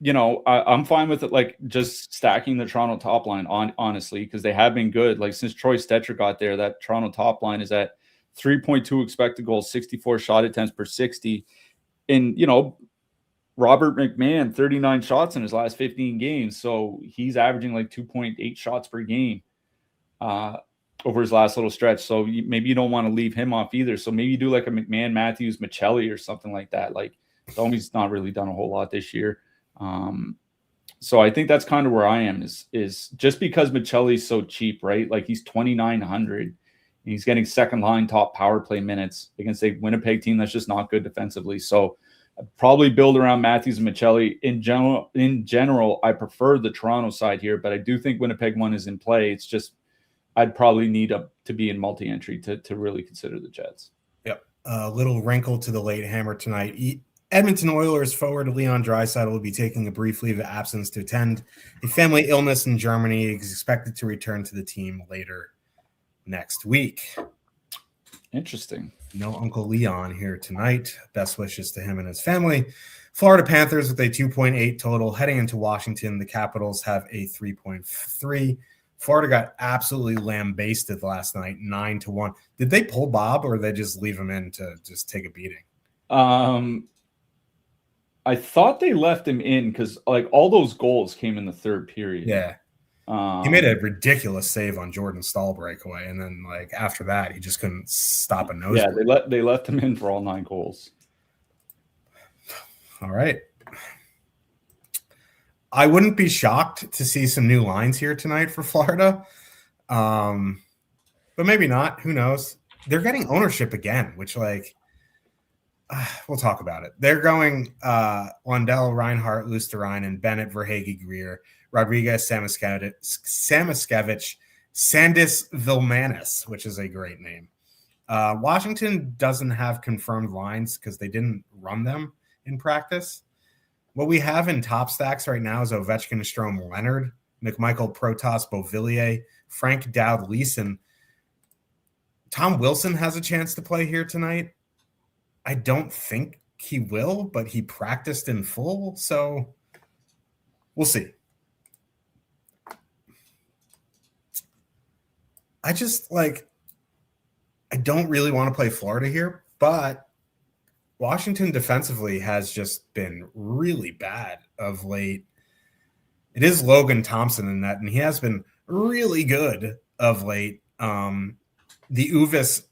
You know, I'm fine with it, like, just stacking the Toronto top line honestly, because they have been good. Like, since Troy Stecher got there, that Toronto top line is at 3.2 expected goals, 64 shot attempts per 60. And, you know, Robert McMahon, 39 shots in his last 15 games. So he's averaging like 2.8 shots per game over his last little stretch. So maybe you don't want to leave him off either. So maybe you do like a McMahon, Matthews, Maccelli or something like that. Like, Domi's not really done a whole lot this year. So I think that's kind of where I am is just because Maccelli's so cheap, right? Like, he's 2,900. He's getting second line top power play minutes against a Winnipeg team that's just not good defensively. So I'd probably build around Matthews and Maccelli. In general, I prefer the Toronto side here, but I do think Winnipeg 1 is in play. It's just I'd probably need to be in multi-entry to really consider the Jets. Yep. A little wrinkle to the late hammer tonight. Edmonton Oilers forward Leon Draisaitl will be taking a brief leave of absence to attend a family illness in Germany. He is expected to return to the team later next week. Interesting. No Uncle Leon here tonight. Best wishes to him and his family. Florida Panthers with a 2.8 total heading into Washington. The Capitals have a 3.3. Florida got absolutely lambasted last night, 9-1. Did they pull Bob, or did they just leave him in to just take a beating? I thought they left him in because, like, all those goals came in the third period. Yeah. He made a ridiculous save on Jordan Stahl breakaway, and then, like, after that, he just couldn't stop a nose. Yeah, they left him in for all 9 goals. All right. I wouldn't be shocked to see some new lines here tonight for Florida, but maybe not. Who knows? They're getting ownership again, which, like, we'll talk about it. They're going Lundell, Reinhart, Lusterine, Bennett, Verhage, Greer, Rodriguez, Samaskevich, Sandis Vilmanis, which is a great name. Washington doesn't have confirmed lines because they didn't run them in practice. What we have in top stacks right now is Ovechkin, Strome, Leonard, McMichael, Protas, Beauvillier, Frank, Dowd, Leeson. Tom Wilson has a chance to play here tonight. I don't think he will, but he practiced in full, so we'll see. I don't really want to play Florida here, but Washington defensively has just been really bad of late. It is Logan Thompson in that, and he has been really good of late. The Uvis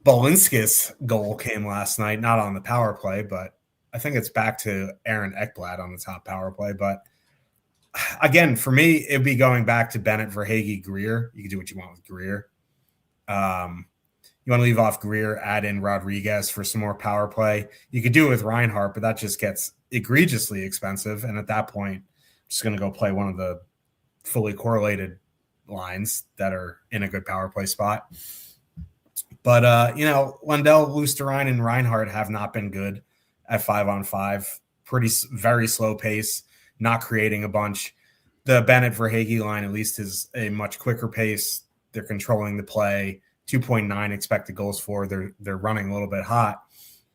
Balinskis goal came last night, not on the power play, but I think it's back to Aaron Ekblad on the top power play. But again, for me, it'd be going back to Bennett, Verhage, Greer. You can do what you want with Greer. You want to leave off Greer, add in Rodriguez for some more power play. You could do it with Reinhart, but that just gets egregiously expensive. And at that point, I'm just going to go play one of the fully correlated lines that are in a good power play spot. But, Lundell, Lusterine, and Reinhart have not been good at 5-on-5. Very slow pace, not creating a bunch. The Bennett Verhage line, at least, is a much quicker pace. They're controlling the play. 2.9 expected goals for. They're running a little bit hot.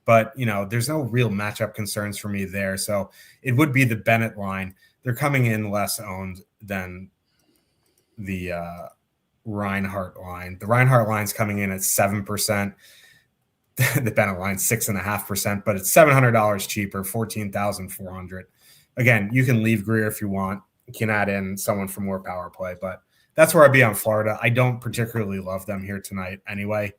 But, there's no real matchup concerns for me there. So it would be the Bennett line. They're coming in less owned than the Reinhart line. The Reinhart line's coming in at 7%. The Bennett line's 6.5%, but it's $700 cheaper, $14,400. Again, you can leave Greer if you want. You can add in someone for more power play, but that's where I'd be on Florida. I don't particularly love them here tonight anyway.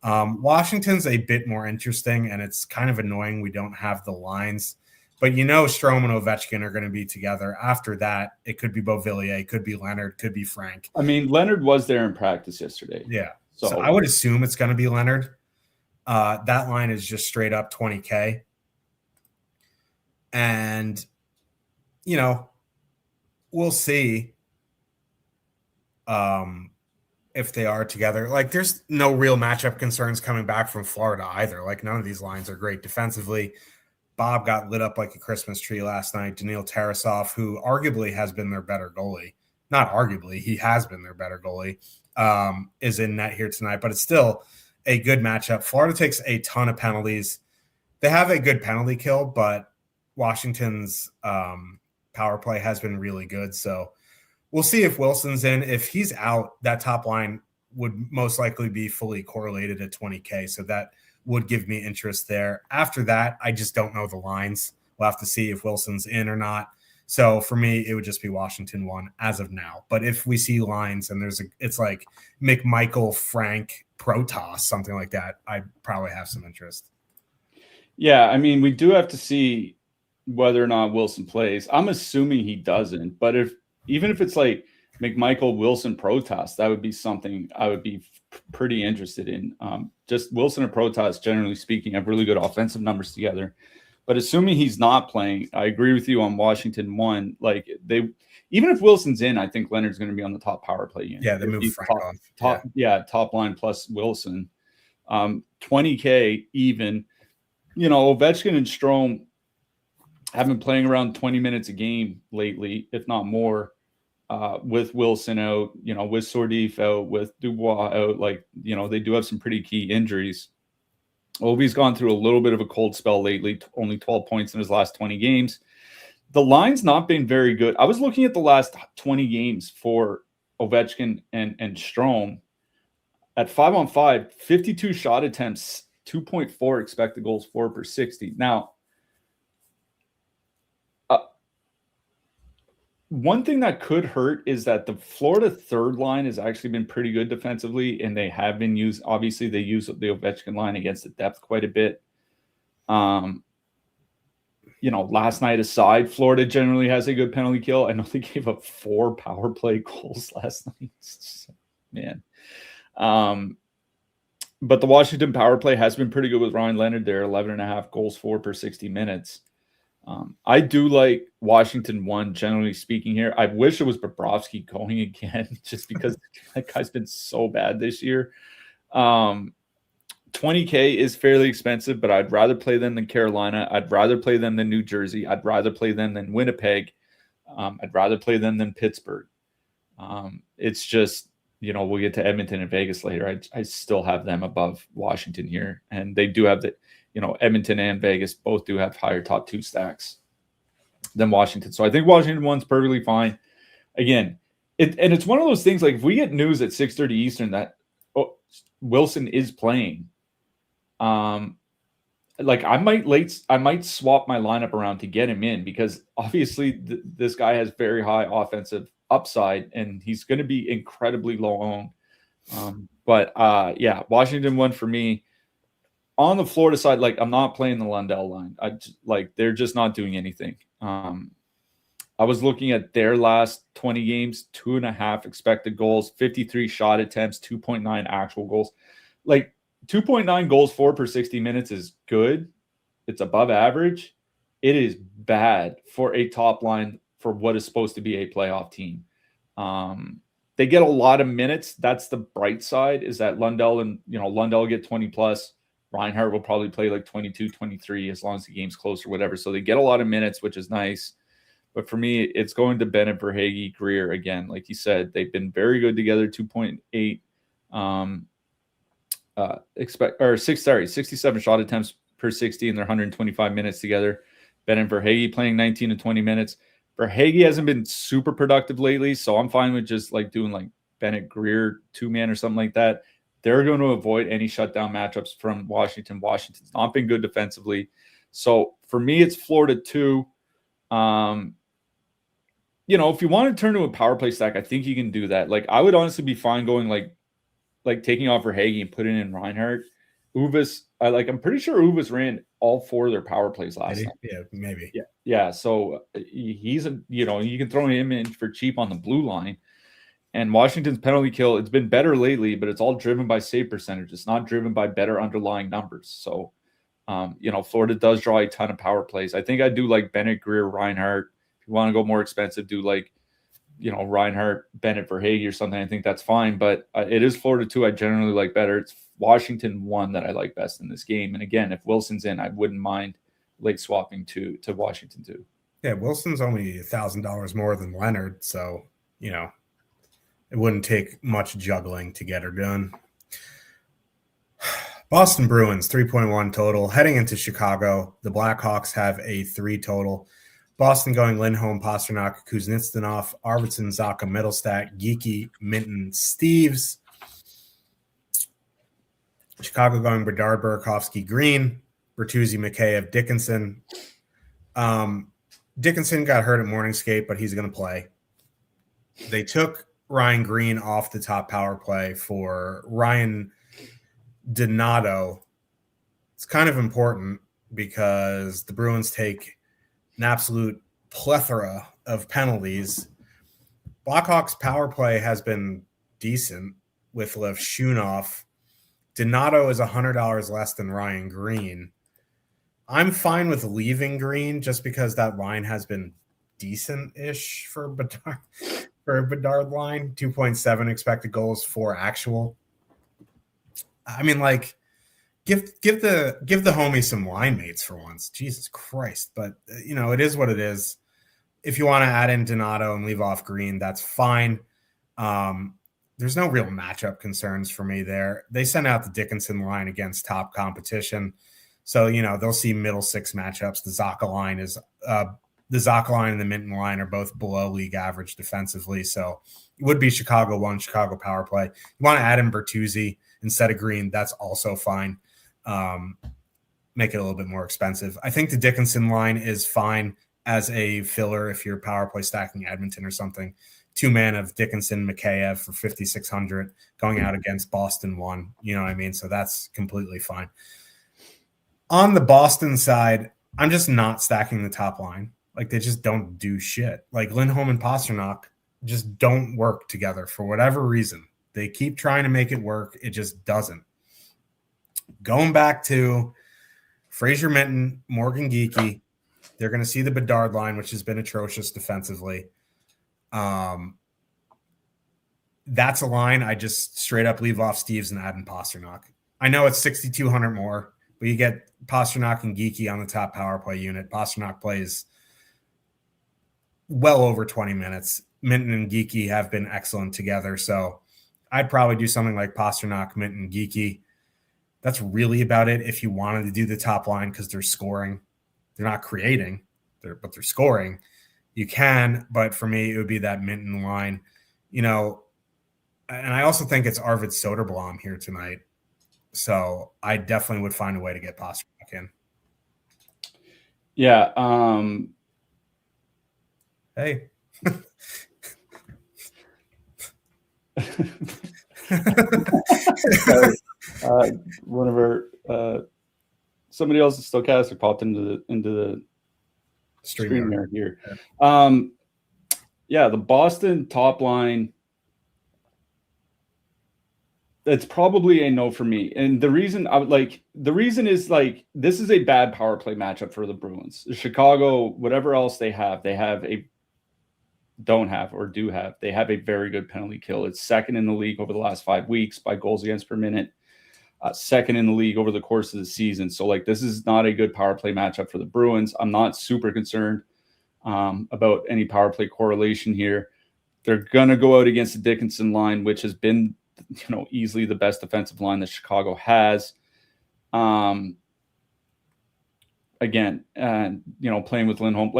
Washington's a bit more interesting, and it's kind of annoying we don't have the lines. But Strome and Ovechkin are going to be together. After that, it could be Beauvillier, it could be Leonard, could be Frank. I mean, Leonard was there in practice yesterday. Yeah. So I would assume it's going to be Leonard. That line is just straight up 20K. And, we'll see if they are together. There's no real matchup concerns coming back from Florida either. None of these lines are great defensively. Bob got lit up like a Christmas tree last night. Daniil Tarasov, who arguably has been their better goalie. Not arguably, he has been their better goalie, is in net here tonight. But it's still a good matchup. Florida takes a ton of penalties. They have a good penalty kill, but Washington's power play has been really good. So we'll see if Wilson's in. If he's out, that top line would most likely be fully correlated at 20K. So that would give me interest there. After that, I just don't know the lines. We'll have to see if Wilson's in or not. So for me, it would just be Washington 1 as of now. But if we see lines and it's like McMichael, Frank, Protas, something like that, I probably have some interest. Yeah, I mean, we do have to see whether or not Wilson plays. I'm assuming he doesn't, but even if it's like McMichael, Wilson, Protas, that would be something I would be pretty interested in. Just Wilson and Protas, generally speaking, have really good offensive numbers together. But assuming he's not playing, I agree with you on Washington 1. Even if Wilson's in, I think Leonard's going to be on the top power play unit. Yeah, they move Frank off. Top line plus Wilson. 20K even. Ovechkin and Strome have been playing around 20 minutes a game lately, if not more. With Wilson out, with Sordif out, with Dubois out, they do have some pretty key injuries. Ovi's gone through a little bit of a cold spell lately, only 12 points in his last 20 games. The line's not been very good. I was looking at the last 20 games for Ovechkin and Strome. At 5-on-5, 52 shot attempts, 2.4 expected goals for per 60. Now, one thing that could hurt is that the Florida third line has actually been pretty good defensively, and they have been used. Obviously, they use the Ovechkin line against the depth quite a bit. Last night aside, Florida generally has a good penalty kill. I know they gave up 4 power play goals last night. Man. But the Washington power play has been pretty good with Ryan Leonard there, 11.5 goals for per 60 minutes. I do like Washington 1, generally speaking here. I wish it was Bobrovsky going again, just because that guy's been so bad this year. 20K is fairly expensive, but I'd rather play them than Carolina. I'd rather play them than New Jersey. I'd rather play them than Winnipeg. I'd rather play them than Pittsburgh. It's just, we'll get to Edmonton and Vegas later. I still have them above Washington here. And they do have the, Edmonton and Vegas both do have higher top 2 stacks than Washington. So I think Washington 1's perfectly fine. Again, it's one of those things, like if we get news at 6:30 Eastern that Wilson is playing, like I might swap my lineup around to get him in, because obviously this guy has very high offensive upside and he's going to be incredibly low owned. But Washington 1 for me. On the Florida side, like I'm not playing the Lundell line. They're just not doing anything. I was looking at their last 20 games, 2.5 expected goals, 53 shot attempts, 2.9 actual goals. Like 2.9 goals for per 60 minutes is good. It's above average. It is bad for a top line for what is supposed to be a playoff team. They get a lot of minutes. That's the bright side, is that Lundell will get 20 plus. Reinhart will probably play like 22, 23 as long as the game's close or whatever. So they get a lot of minutes, which is nice. But for me, it's going to Bennett, Verhaeghe, Greer again. Like you said, they've been very good together. 2.8 67 shot attempts per 60 in their 125 minutes together. Bennett, Verhaeghe playing 19 to 20 minutes. Verhaeghe hasn't been super productive lately, so I'm fine with just like doing like Bennett, Greer, 2-man or something like that. They're going to avoid any shutdown matchups from Washington. Washington's not been good defensively. So for me, it's Florida 2. If you want to turn to a power play stack, I think you can do that. Like I would honestly be fine going like taking off Verhaeghe and putting in Reinhart. Uvis, I'm pretty sure Uvis ran all 4 of their power plays last night. Yeah, maybe. Yeah. So he's you can throw him in for cheap on the blue line. And Washington's penalty kill, it's been better lately, but it's all driven by save percentage. It's not driven by better underlying numbers. So, Florida does draw a ton of power plays. I think I do like Bennett, Greer, Reinhart. If you want to go more expensive, do Reinhart, Bennett, Verhaeghe or something. I think that's fine. But it is Florida 2 I generally like better. It's Washington 1 that I like best in this game. And again, if Wilson's in, I wouldn't mind late swapping to Washington 2. Yeah, Wilson's only $1,000 more than Leonard. So, it wouldn't take much juggling to get her done. Boston Bruins, 3.1 total. Heading into Chicago, the Blackhawks have a 3 total. Boston going Lindholm, Pastrnak, Kuznetsov, Arvidsson, Zacha, Middlestat, Geeky, Minton, Steves. Chicago going Bedard, Burakovsky, Green, Bertuzzi, Mikheyev, Dickinson. Dickinson got hurt at morning skate, but he's going to play. They took Ryan Green off the top power play for Ryan Donato. It's kind of important because the Bruins take an absolute plethora of penalties. Blackhawks power play has been decent with Lev Shunov. Donato is $100 less than Ryan Green. I'm fine with leaving Green just because that line has been decent-ish for Bedard. For a Bedard line, 2.7 expected goals, 4 actual. I mean, like, give the homie some line mates for once. Jesus Christ. But, it is what it is. If you want to add in Donato and leave off Green, that's fine. There's no real matchup concerns for me there. They sent out the Dickinson line against top competition. So, they'll see middle 6 matchups. The Zacha line is the Zacha line and the Minton line are both below league average defensively. So it would be Chicago 1, Chicago power play. You want to add in Bertuzzi instead of Green, that's also fine. Make it a little bit more expensive. I think the Dickinson line is fine as a filler if you're power play stacking Edmonton or something. 2-man of Dickinson, Mikheyev for 5,600 going out against Boston 1. You know what I mean? So that's completely fine. On the Boston side, I'm just not stacking the top line. Like, they just don't do shit. Like, Lindholm and Pastrnak just don't work together for whatever reason. They keep trying to make it work. It just doesn't. Going back to Fraser Minton, Morgan Geekie, they're going to see the Bedard line, which has been atrocious defensively. That's a line I just straight up leave off Steves and add in Pasternak. I know it's 6,200 more, but you get Pasternak and Geekie on the top power play unit. Pasternak plays well over 20 minutes. Minton and Geekie have been excellent together, so I'd probably do something like Pasternak, Minton, Geekie. That's really about it if you wanted to do the top line because they're scoring. They're not creating, but they're scoring. You can, but for me, it would be that Minton line. And I also think it's Arvid Soderblom here tonight. So I definitely would find a way to get Pasternak in. Yeah. Hey. One of our somebody else at Stokastic popped into the stream here. The Boston top line. That's probably a no for me. And the reason is this is a bad power play matchup for the Bruins. Chicago, whatever else they have a very good penalty kill. It's second in the league over the last 5 weeks by goals against per minute. Second in the league over the course of the season. So this is not a good power play matchup for the Bruins. I'm not super concerned about any power play correlation here. They're going to go out against the Dickinson line, which has been easily the best defensive line that Chicago has. Again, playing with Lindholm,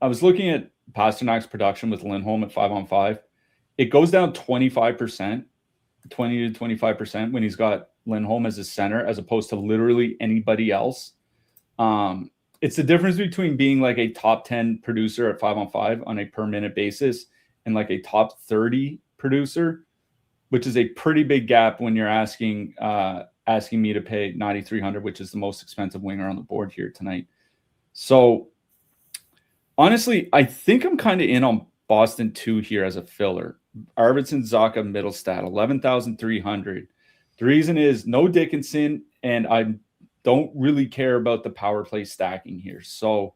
I was looking at Pasternak's production with Lindholm at 5-on-5. It goes down 25%, 20 to 25% when he's got Lindholm as a center, as opposed to literally anybody else. It's the difference between being a top 10 producer at 5-on-5 on a per minute basis and a top 30 producer, which is a pretty big gap when you're asking me to pay $9,300, which is the most expensive winger on the board here tonight. So honestly, I think I'm kind of in on Boston 2 here as a filler. Arvidsson, Zacha, Middlestat, 11,300. The reason is no Dickinson, and I don't really care about the power play stacking here. So,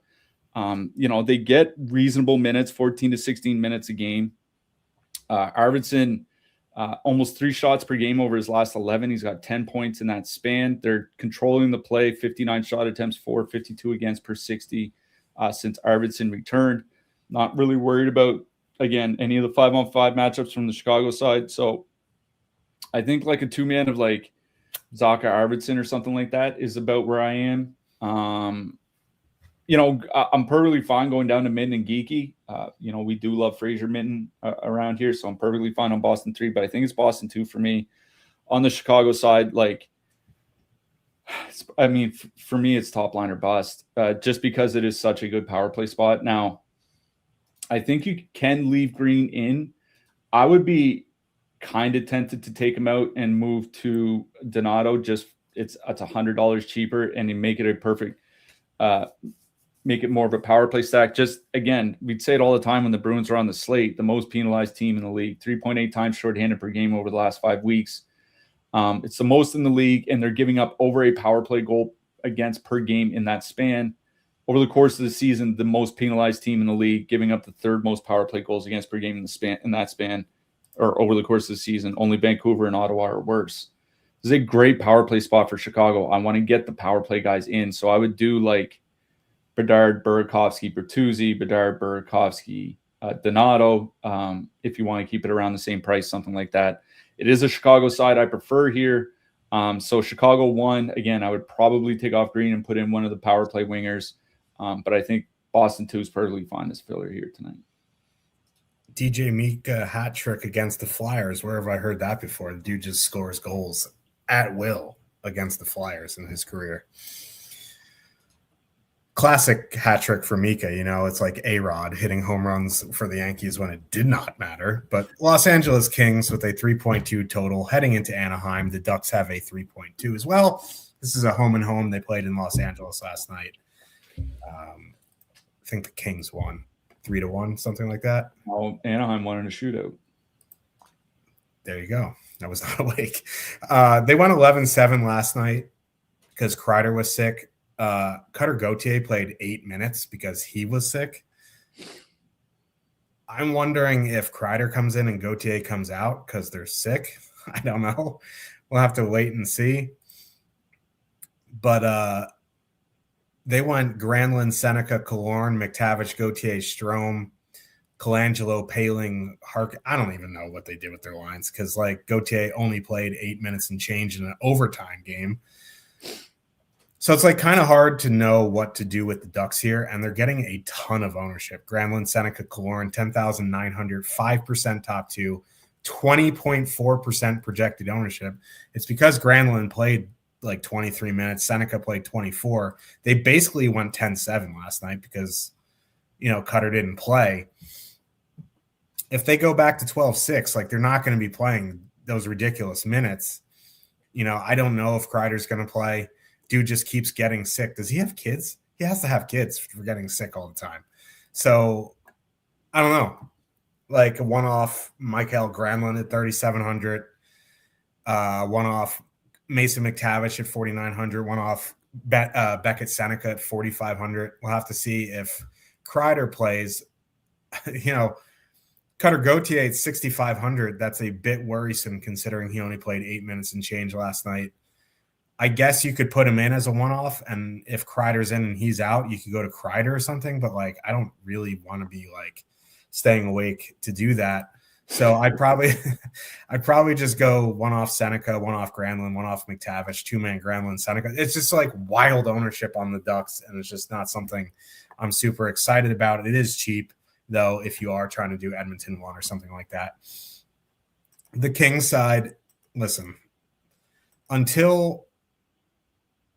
they get reasonable minutes, 14 to 16 minutes a game. Arvidsson, almost 3 shots per game over his last 11. He's got 10 points in that span. They're controlling the play, 59 shot attempts for, 52 against per 60 since Arvidsson returned. Not really worried about, again, any of the 5-on-5 matchups from the Chicago side. So I think a 2-man of Zacha Arvidsson or something like that is about where I am. I'm perfectly fine going down to Minton and Geekie. We do love Fraser Minton around here, so I'm perfectly fine on Boston 3, but I think it's Boston 2 for me. On the Chicago side, for me, it's top line or bust, just because it is such a good power play spot. Now, I think you can leave Green in. I would be kind of tempted to take him out and move to Donato. Just it's $100 cheaper, and you make it a perfect, make it more of a power play stack. Just again, we'd say it all the time when the Bruins are on the slate, the most penalized team in the league, 3.8 times shorthanded per game over the last 5 weeks. It's the most in the league, and they're giving up over a power play goal against per game in that span. Over the course of the season, the most penalized team in the league, giving up the 3rd most power play goals against per game in that span, or over the course of the season. Only Vancouver and Ottawa are worse. This is a great power play spot for Chicago. I want to get the power play guys in, so I would do Bedard, Burakovsky, Bertuzzi, Bedard, Burakovsky, Donato, if you want to keep it around the same price, something like that. It is a Chicago side I prefer here. So Chicago 1, again, I would probably take off Green and put in one of the power play wingers. But I think Boston 2 is perfectly fine as filler here tonight. DJ Mika hat trick against the Flyers. Where have I heard that before? The dude just scores goals at will against the Flyers in his career. Classic hat trick for Mika. It's like A-Rod hitting home runs for the Yankees when it did not matter. But Los Angeles Kings with a 3.2 total heading into Anaheim. The Ducks have a 3.2 as well. This is a home and home. They played in Los Angeles last night. I think the Kings won 3-1, something like that. Oh, Anaheim won in a shootout. There you go. I was not awake. They won 11-7 last night because Kreider was sick. Cutter Gauthier played 8 minutes because he was sick. I'm wondering if Kreider comes in and Gauthier comes out because they're sick. I don't know. We'll have to wait and see. But they went Granlund, Seneca, Killorn, McTavish, Gauthier, Strome, Colangelo, Paling, Hark. I don't even know what they did with their lines because like Gauthier only played 8 minutes and change in an overtime game. So it's like kind of hard to know what to do with the Ducks here, and they're getting a ton of ownership. Granlund, Seneca, Killorn, 10,900, 5% top two, 20.4% projected ownership. It's because Granlund played like 23 minutes. Seneca played 24. They basically went 10-7 last night because, Cutter didn't play. If they go back to 12-6, like they're not going to be playing those ridiculous minutes. I don't know if Kreider's going to play. Dude just keeps getting sick. Does he have kids? He has to have kids for getting sick all the time. So I don't know. Like a one-off Mikael Granlund at 3,700, one-off Mason McTavish at 4,900, one-off Beckett Seneca at 4,500. We'll have to see if Kreider plays. Cutter Gauthier at 6,500. That's a bit worrisome considering he only played 8 minutes and change last night. I guess you could put him in as a one-off, and if Kreider's in and he's out, you could go to Kreider or something. But like, I don't really want to be like staying awake to do that. So I'd probably just go one-off Seneca, one-off Granlund, one-off McTavish, two-man Granlund, Seneca. It's just like wild ownership on the Ducks, and it's just not something I'm super excited about. It is cheap though if you are trying to do Edmonton one or something like that. The Kings side, listen, until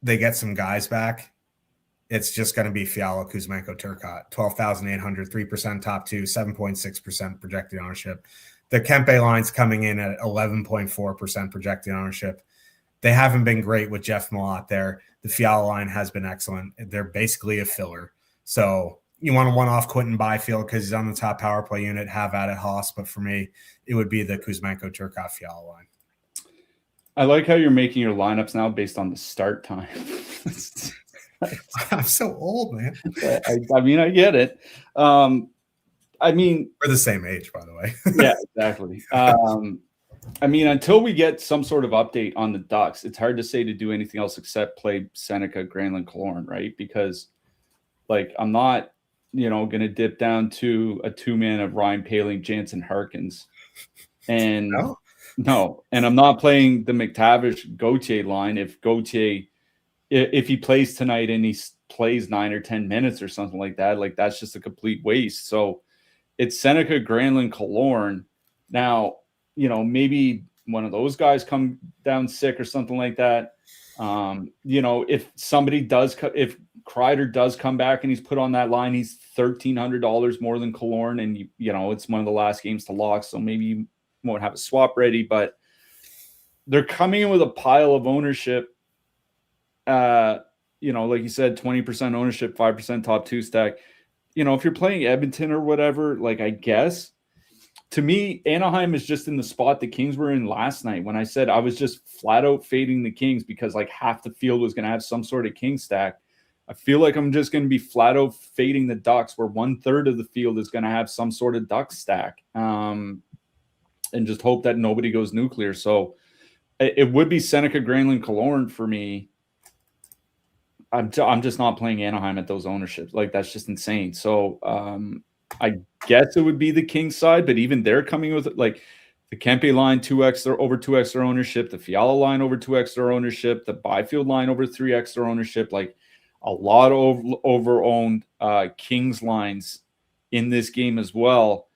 they get some guys back, it's just going to be Fiala, Kuzmenko, Turcotte. 12,800, 3% top two, 7.6% projected ownership. The Kempe line's coming in at 11.4% projected ownership. They haven't been great with Jeff Malott there. The Fiala line has been excellent. They're basically a filler. So you want to one-off Quentin Byfield because he's on the top power play unit, have at it, Haas. But for me, it would be the Kuzmenko, Turcotte, Fiala line. I like how you're making your lineups now based on the start time. I'm so old, man. I mean, I get it. We're the same age, by the way. Yeah, exactly. Until we get some sort of update on the Ducks, it's hard to say to do anything else except play Seneca, Granlund, Killorn, right? Because, like, I'm not, going to dip down to a two-man of Ryan Paling, Jansen, Harkins, and no, and I'm not playing the McTavish Gauthier line. If Gauthier, if he plays tonight and he plays 9 or 10 minutes or something like that, like that's just a complete waste. So it's Seneca, Granlund, Killorn. Now, maybe one of those guys come down sick or something like that. If somebody does, if Kreider does come back and he's put on that line, he's $1,300 more than Killorn, and it's one of the last games to lock, so maybe you won't have a swap ready. But they're coming in with a pile of ownership. Like you said, 20% ownership, 5% top two stack. If you're playing Edmonton or whatever, like I guess. To me, Anaheim is just in the spot the Kings were in last night when I said I was just flat out fading the Kings because like half the field was going to have some sort of King stack. I feel like I'm just going to be flat out fading the Ducks where 1/3 of the field is going to have some sort of Duck stack, and just hope that nobody goes nuclear. So it would be Seneca, Granlund, Killorn for me. I'm just not playing Anaheim at those ownerships. Like that's just insane. So I guess it would be the Kings side, but even they're coming with like the Kempe line 2x their over 2x their ownership, the Fiala line over 2x their ownership, the Byfield line over 3x their ownership. Like a lot of over-owned Kings lines in this game as well.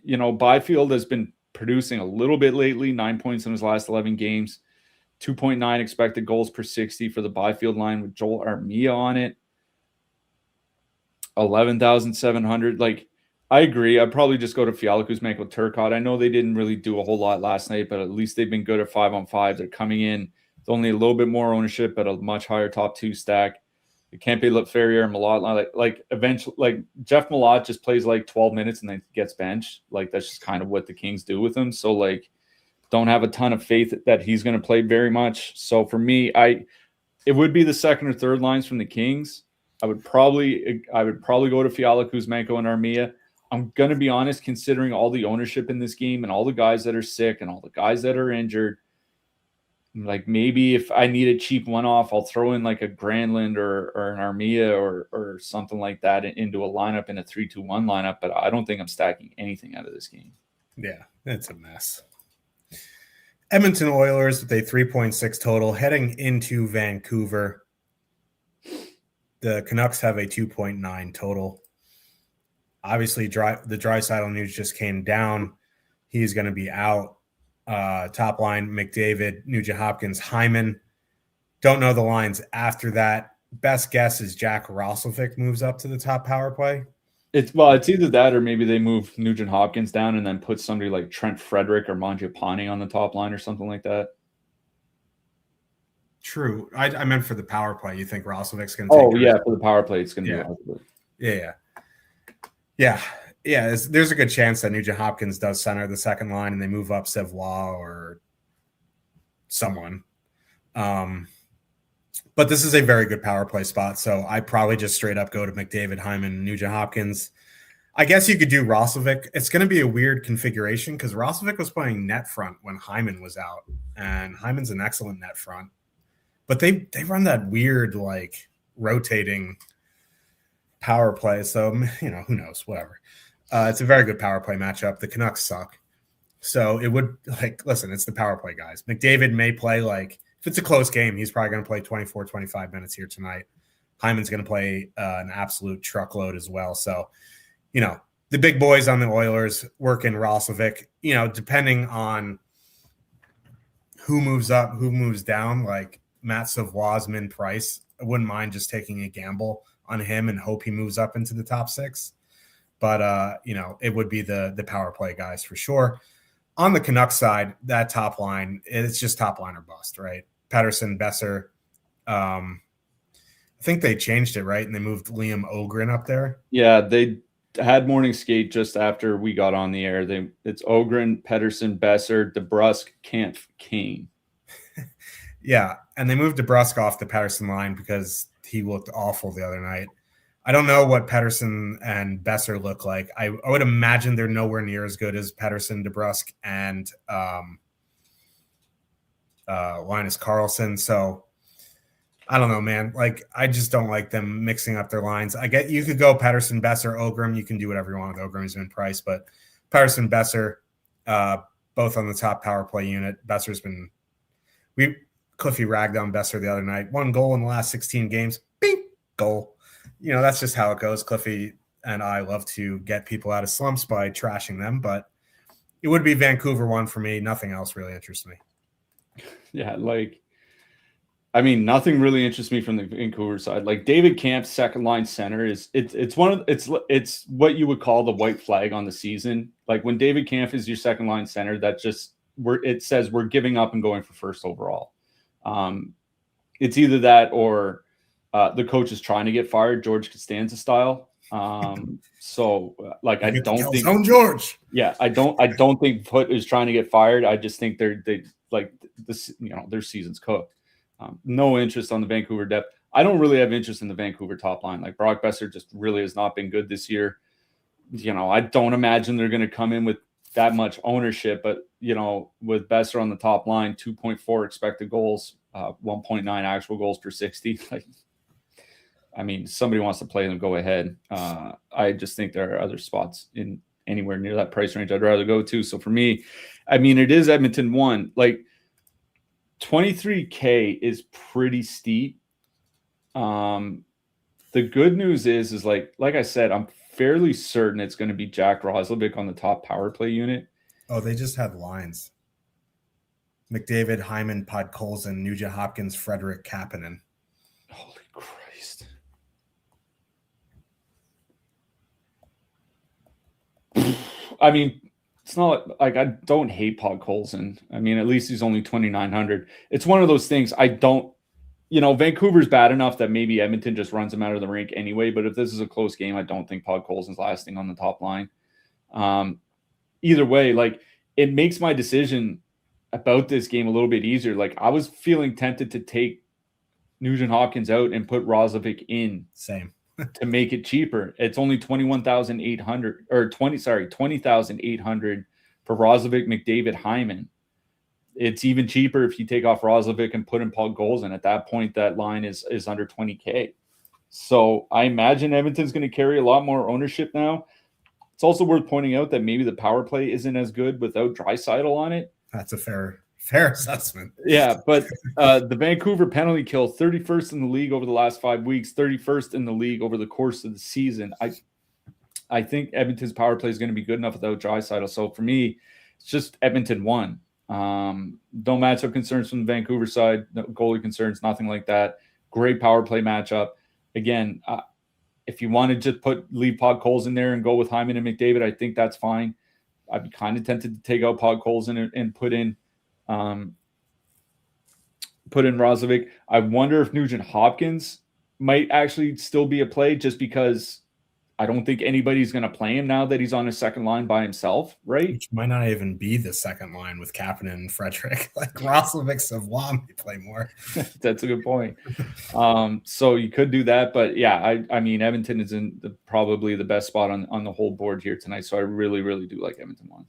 Byfield has been producing a little bit lately, 9 points in his last 11 games, 2.9 expected goals per 60 for the Byfield line with Joel Armia on it. 11,700. Like, I agree. I'd probably just go to Fiala, Kuzmenko, Turcotte. I know they didn't really do a whole lot last night, but at least they've been good at 5-on-5. They're coming in with only a little bit more ownership at a much higher top two stack. It can't be Ferrier and Malott. Like eventually, like Jeff Malott just plays like 12 minutes and then gets benched. Like that's just kind of what the Kings do with him. So like, don't have a ton of faith that he's going to play very much. So for me, it would be the second or third lines from the Kings. I would probably go to Fiala, Kuzmenko, and Armia. I'm going to be honest, considering all the ownership in this game and all the guys that are sick and all the guys that are injured. Like maybe if I need a cheap one-off, I'll throw in like a Granlund or an Armia or something like that into a lineup in a 3-2-1 lineup. But I don't think I'm stacking anything out of this game. Yeah, it's a mess. Edmonton Oilers with a 3.6 total heading into Vancouver. The Canucks have a 2.9 total. Obviously, the Draisaitl news just came down. He's going to be out. Top line, McDavid, Nugent Hopkins, Hyman. Don't know the lines after that. Best guess is Jack Roslovic moves up to the top power play. It's either that or maybe they move Nugent Hopkins down and then put somebody like Trent Frederick or Mangiapane on the top line or something like that. True. I meant for the power play. You think Roslovic's going to take for the power play, it's going to be Roslovic. Yeah. There's a good chance that Nugent Hopkins does center the second line and they move up Savoie or someone. But this is a very good power play spot, so I probably just straight up go to McDavid, Hyman, Nugent Hopkins. I guess you could do Roslovic. It's going to be a weird configuration because Roslovic was playing net front when Hyman was out, and Hyman's an excellent net front. But they run that weird, like, rotating power play, so, who knows, whatever. It's a very good power play matchup. The Canucks suck. So it would, listen, it's the power play guys. McDavid may play, if it's a close game, he's probably going to play 24, 25 minutes here tonight. Hyman's going to play an absolute truckload as well. So, the big boys on the Oilers working Roslovic, depending on who moves up, who moves down, like Matt Savoie's min price, I wouldn't mind just taking a gamble on him and hope he moves up into the top six. But, it would be the power play guys for sure. On the Canucks side, that top line, it's just top line or bust, right? Pettersson, Besser. I think they changed it, right? And they moved Liam Ogren up there. Yeah, they had morning skate just after we got on the air. It's Ogren, Pettersson, Besser, DeBrusk, Kampf, Kane. Yeah, and they moved DeBrusk off the Pettersson line because he looked awful the other night. I don't know what Pettersson and Besser look like. I would imagine they're nowhere near as good as Pettersson, DeBrusk, and Linus Karlsson. So I don't know, man. I just don't like them mixing up their lines. I get you could go Pettersson, Besser, Ogrim. You can do whatever you want with Ogrim. He's been priced, but Pettersson, Besser, both on the top power play unit. Besser's been Cliffy ragged on Besser the other night. 1 goal in the last 16 games. Bing, goal. That's just how it goes. Cliffy and I love to get people out of slumps by trashing them, but it would be Vancouver one for me. Nothing else really interests me. Yeah, nothing really interests me from the Vancouver side. David Kamp's second line center it's what you would call the white flag on the season. When David Kampf is your second line center, that just it says we're giving up and going for first overall. It's either that or the coach is trying to get fired, George Costanza style. I don't think George. Yeah, I don't think Foote is trying to get fired. I just think they this, their season's cooked. No interest on the Vancouver depth. I don't really have interest in the Vancouver top line. Brock Besser just really has not been good this year. I don't imagine they're going to come in with that much ownership, but with Besser on the top line, 2.4 expected goals, 1.9 actual goals per 60. Somebody wants to play them, go ahead. I just think there are other spots in anywhere near that price range I'd rather go to. So for me, it is Edmonton 1. 23K is pretty steep. The good news is like I said, I'm fairly certain it's going to be Jack Roslovic on the top power play unit. Oh, they just have lines. McDavid, Hyman, Podkolzin, Nugent Hopkins, Frederick, Kapanen. Holy Christ. It's not I don't hate Podkolzin. At least he's only 2,900. It's one of those things I don't Vancouver's bad enough that maybe Edmonton just runs them out of the rink anyway. But if this is a close game, I don't think Podkolzin's lasting on the top line. Either way, like, it makes my decision about this game a little bit easier. Like, I was feeling tempted to take Nugent Hopkins out and put Roslovic in. Same. To make it cheaper. It's only 21,800 or 20,800 for Roslovic, McDavid, Hyman. It's even cheaper if you take off Roslovic and put in Podkolzin. At that point, that line is under 20K. So I imagine Edmonton's going to carry a lot more ownership now. It's also worth pointing out that maybe the power play isn't as good without Draisaitl on it. That's a fair assessment. Yeah, but the Vancouver penalty kill, 31st in the league over the last 5 weeks, 31st in the league over the course of the season. I think Edmonton's power play is going to be good enough without Draisaitl. So for me, it's just Edmonton won. No matchup concerns from the Vancouver side, no goalie concerns, nothing like that. Great power play matchup. Again, if you want to just leave Podkolzin in there and go with Hyman and McDavid, I think that's fine. I'd be kind of tempted to take out Podkolzin and put in Roslovic. I wonder if Nugent Hopkins might actually still be a play, just because I don't think anybody's going to play him now that he's on his second line by himself, right? Which might not even be the second line with Kapanen and Frederick. Like, Roslovic, Savoie may play more. That's a good point. So you could do that, but yeah, I mean, Edmonton is in probably the best spot on the whole board here tonight. So I really, really do like Edmonton one.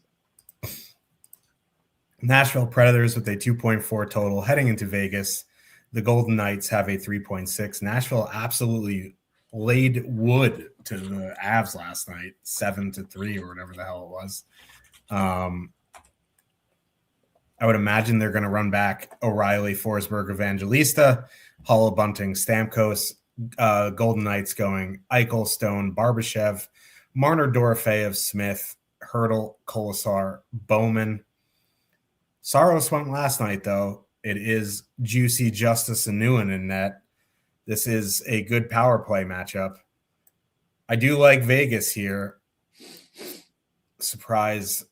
Nashville Predators with a 2.4 total heading into Vegas. The Golden Knights have a 3.6. Nashville absolutely laid wood to the Avs last night, 7-3 or whatever the hell it was. I would imagine they're going to run back O'Reilly, Forsberg, Evangelista, Hull, Bunting, Stamkos. Golden Knights going Eichel, Stone, Barbashev, Marner, Dorofeyev, Smith, Hurdle, Kolesar, Bowman. Saros went last night, though. It is juicy Justice Anuin in net. This is a good power play matchup. I do like Vegas here. Surprise.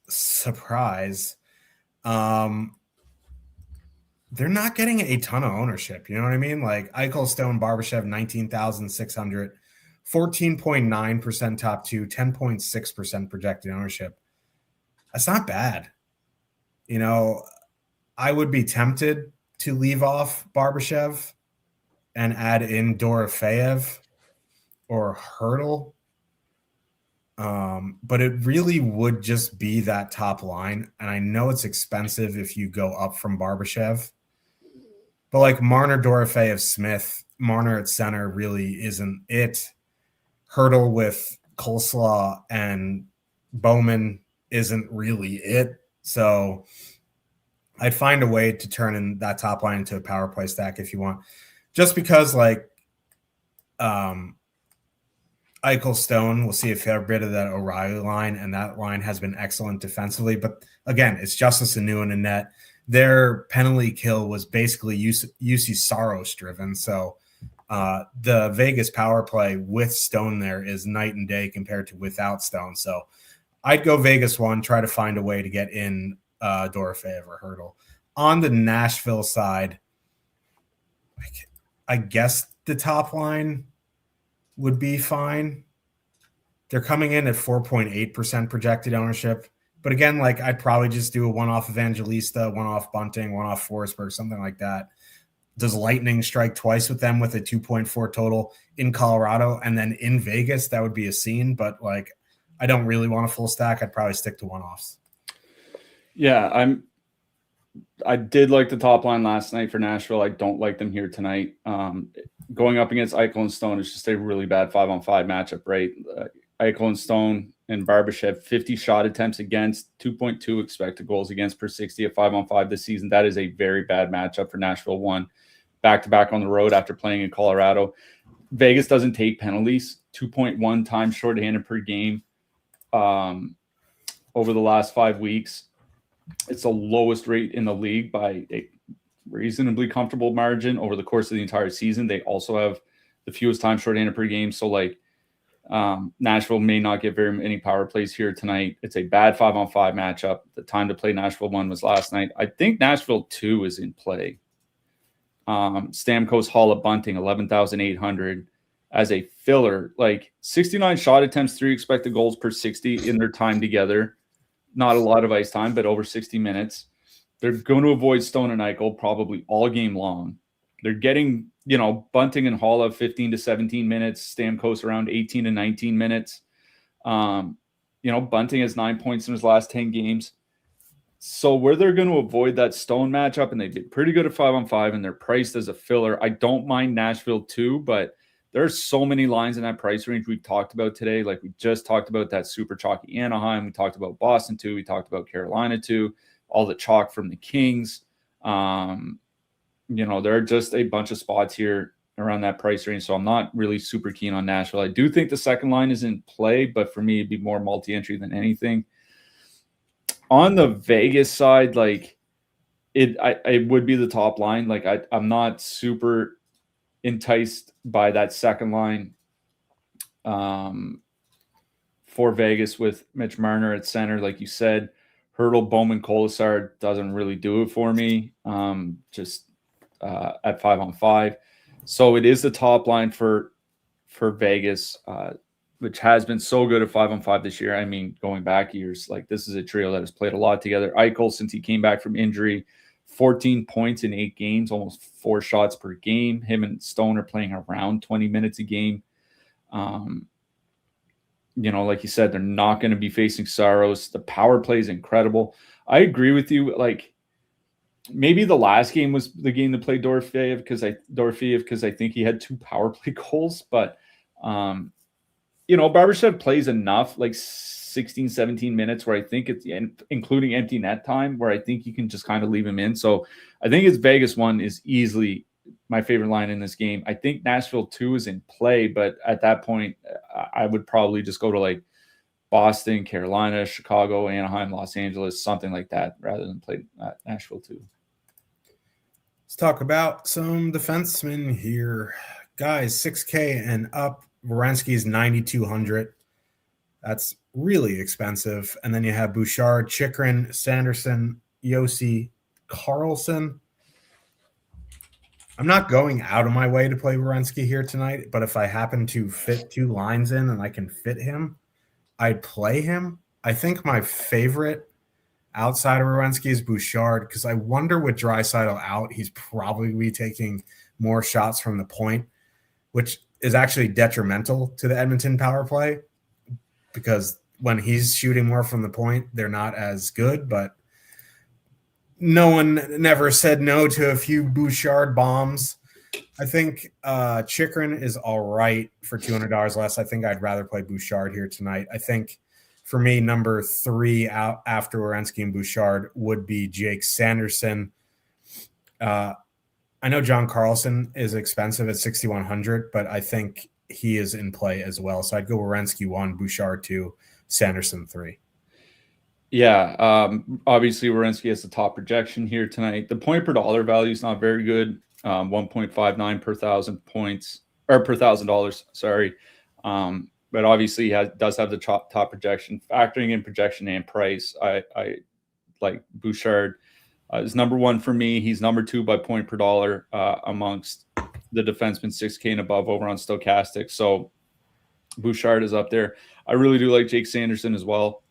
They're not getting a ton of ownership. You know what I mean? Like, Eichel, Stone, Barbashev, 19,600, 14.9% top two, 10.6% projected ownership. That's not bad. I would be tempted to leave off Barbashev and add in Dorofeyev or Hurdle. But it really would just be that top line. And I know it's expensive if you go up from Barbashev. But like Marner, Dorofeyev, Smith, Marner at center really isn't it. Hurdle with Coleslaw and Bowman isn't really it. So I'd find a way to turn in that top line into a power play stack if you want. Just because, like, Eichel, Stone, we'll see a fair bit of that O'Reilly line, and that line has been excellent defensively. But again, it's Justice Anuin in net. Their penalty kill was basically UC Saros driven. So the Vegas power play with Stone there is night and day compared to without Stone. So I'd go Vegas one, try to find a way to get in Dorofeyev or Hurdle. On the Nashville side, I guess the top line would be fine. They're coming in at 4.8% projected ownership. But again, like, I'd probably just do a one-off Evangelista, one-off Bunting, one-off Forsberg, something like that. Does Lightning strike twice with them with a 2.4 total in Colorado and then in Vegas? That would be a scene. But, like, I don't really want a full stack. I'd probably stick to one-offs. Yeah, I did like the top line last night for Nashville. I don't like them here tonight. Going up against Eichel and Stone is just a really bad 5-on-5 matchup, right? Eichel and Stone and Barbashev, 50 shot attempts against, 2.2 expected goals against per 60 at 5-on-5 this season. That is a very bad matchup for Nashville. One back-to-back on the road after playing in Colorado. Vegas doesn't take penalties, 2.1 times shorthanded per game over the last 5 weeks. It's the lowest rate in the league by a reasonably comfortable margin over the course of the entire season. They also have the fewest times shorthanded per game. So, like, Nashville may not get very many power plays here tonight. It's a bad 5-on-5 matchup. The time to play Nashville 1 was last night. I think Nashville 2 is in play. Stamkos, Haula, Bunting, 11,800 as a filler. Like 69 shot attempts, 3 expected goals per 60 in their time together. Not a lot of ice time, but over 60 minutes. They're going to avoid Stone and Eichel probably all game long. They're getting, Bunting and Haula 15 to 17 minutes, Stamkos around 18 to 19 minutes. Bunting has 9 points in his last 10 games. So where they're going to avoid that Stone matchup, and they did pretty good at 5-on-5, and they're priced as a filler. I don't mind Nashville too, but there's so many lines in that price range we've talked about today. Like we just talked about that super chalky Anaheim. We talked about Boston too. We talked about Carolina too. All the chalk from the Kings. There are just a bunch of spots here around that price range. So I'm not really super keen on Nashville. I do think the second line is in play, but for me, it'd be more multi-entry than anything. On the Vegas side, like it would be the top line. Like I'm not super enticed by that second line for Vegas with Mitch Marner at center. Like you said, Hurdle, Bowman, Kolasar doesn't really do it for me. At 5-on-5. So it is the top line for Vegas, which has been so good at 5-on-5 this year. I mean, going back years, like this is a trio that has played a lot together. Eichel, since he came back from injury, 14 points in 8 games, almost 4 shots per game. Him and Stone are playing around 20 minutes a game. Like you said, they're not going to be facing Saros. The power play is incredible. I agree with you. Like maybe the last game was the game to play Dorofeyev because I think he had 2 power play goals, but Barbashev plays enough, like 16, 17 minutes where I think it's including empty net time where I think you can just kind of leave him in. So I think his Vegas one is easily my favorite line in this game. I think Nashville 2 is in play, but at that point I would probably just go to like Boston, Carolina, Chicago, Anaheim, Los Angeles, something like that rather than play Nashville 2. Let's talk about some defensemen here. Guys, 6K and up. Werenski's 9,200. That's really expensive. And then you have Bouchard, Chychrun, Sanderson, Yossi, Carlson. I'm not going out of my way to play Werenski here tonight, but if I happen to fit 2 lines in and I can fit him, I'd play him. I think my favorite outside of Werenski is Bouchard because I wonder with Draisaitl out, he's probably be taking more shots from the point, which is actually detrimental to the Edmonton power play because when he's shooting more from the point, they're not as good, but no one never said no to a few Bouchard bombs. I think Chychrun is all right for $200 less. I think I'd rather play Bouchard here tonight. I think for me, number 3 out after Werenski and Bouchard would be Jake Sanderson. I know John Carlson is expensive at 6,100, but I think he is in play as well. So I'd go Werenski 1, Bouchard 2, Sanderson 3. Yeah, obviously Werenski has the top projection here tonight. The point per dollar value is not very good, 1.59 per 1,000 points or per $1,000. Sorry, but obviously he does have the top projection. Factoring in projection and price, I like Bouchard. Is number 1 for me. He's number 2 by point per dollar amongst the defensemen 6K and above over on Stokastic. So Bouchard is up there. I really do like Jake Sanderson as well.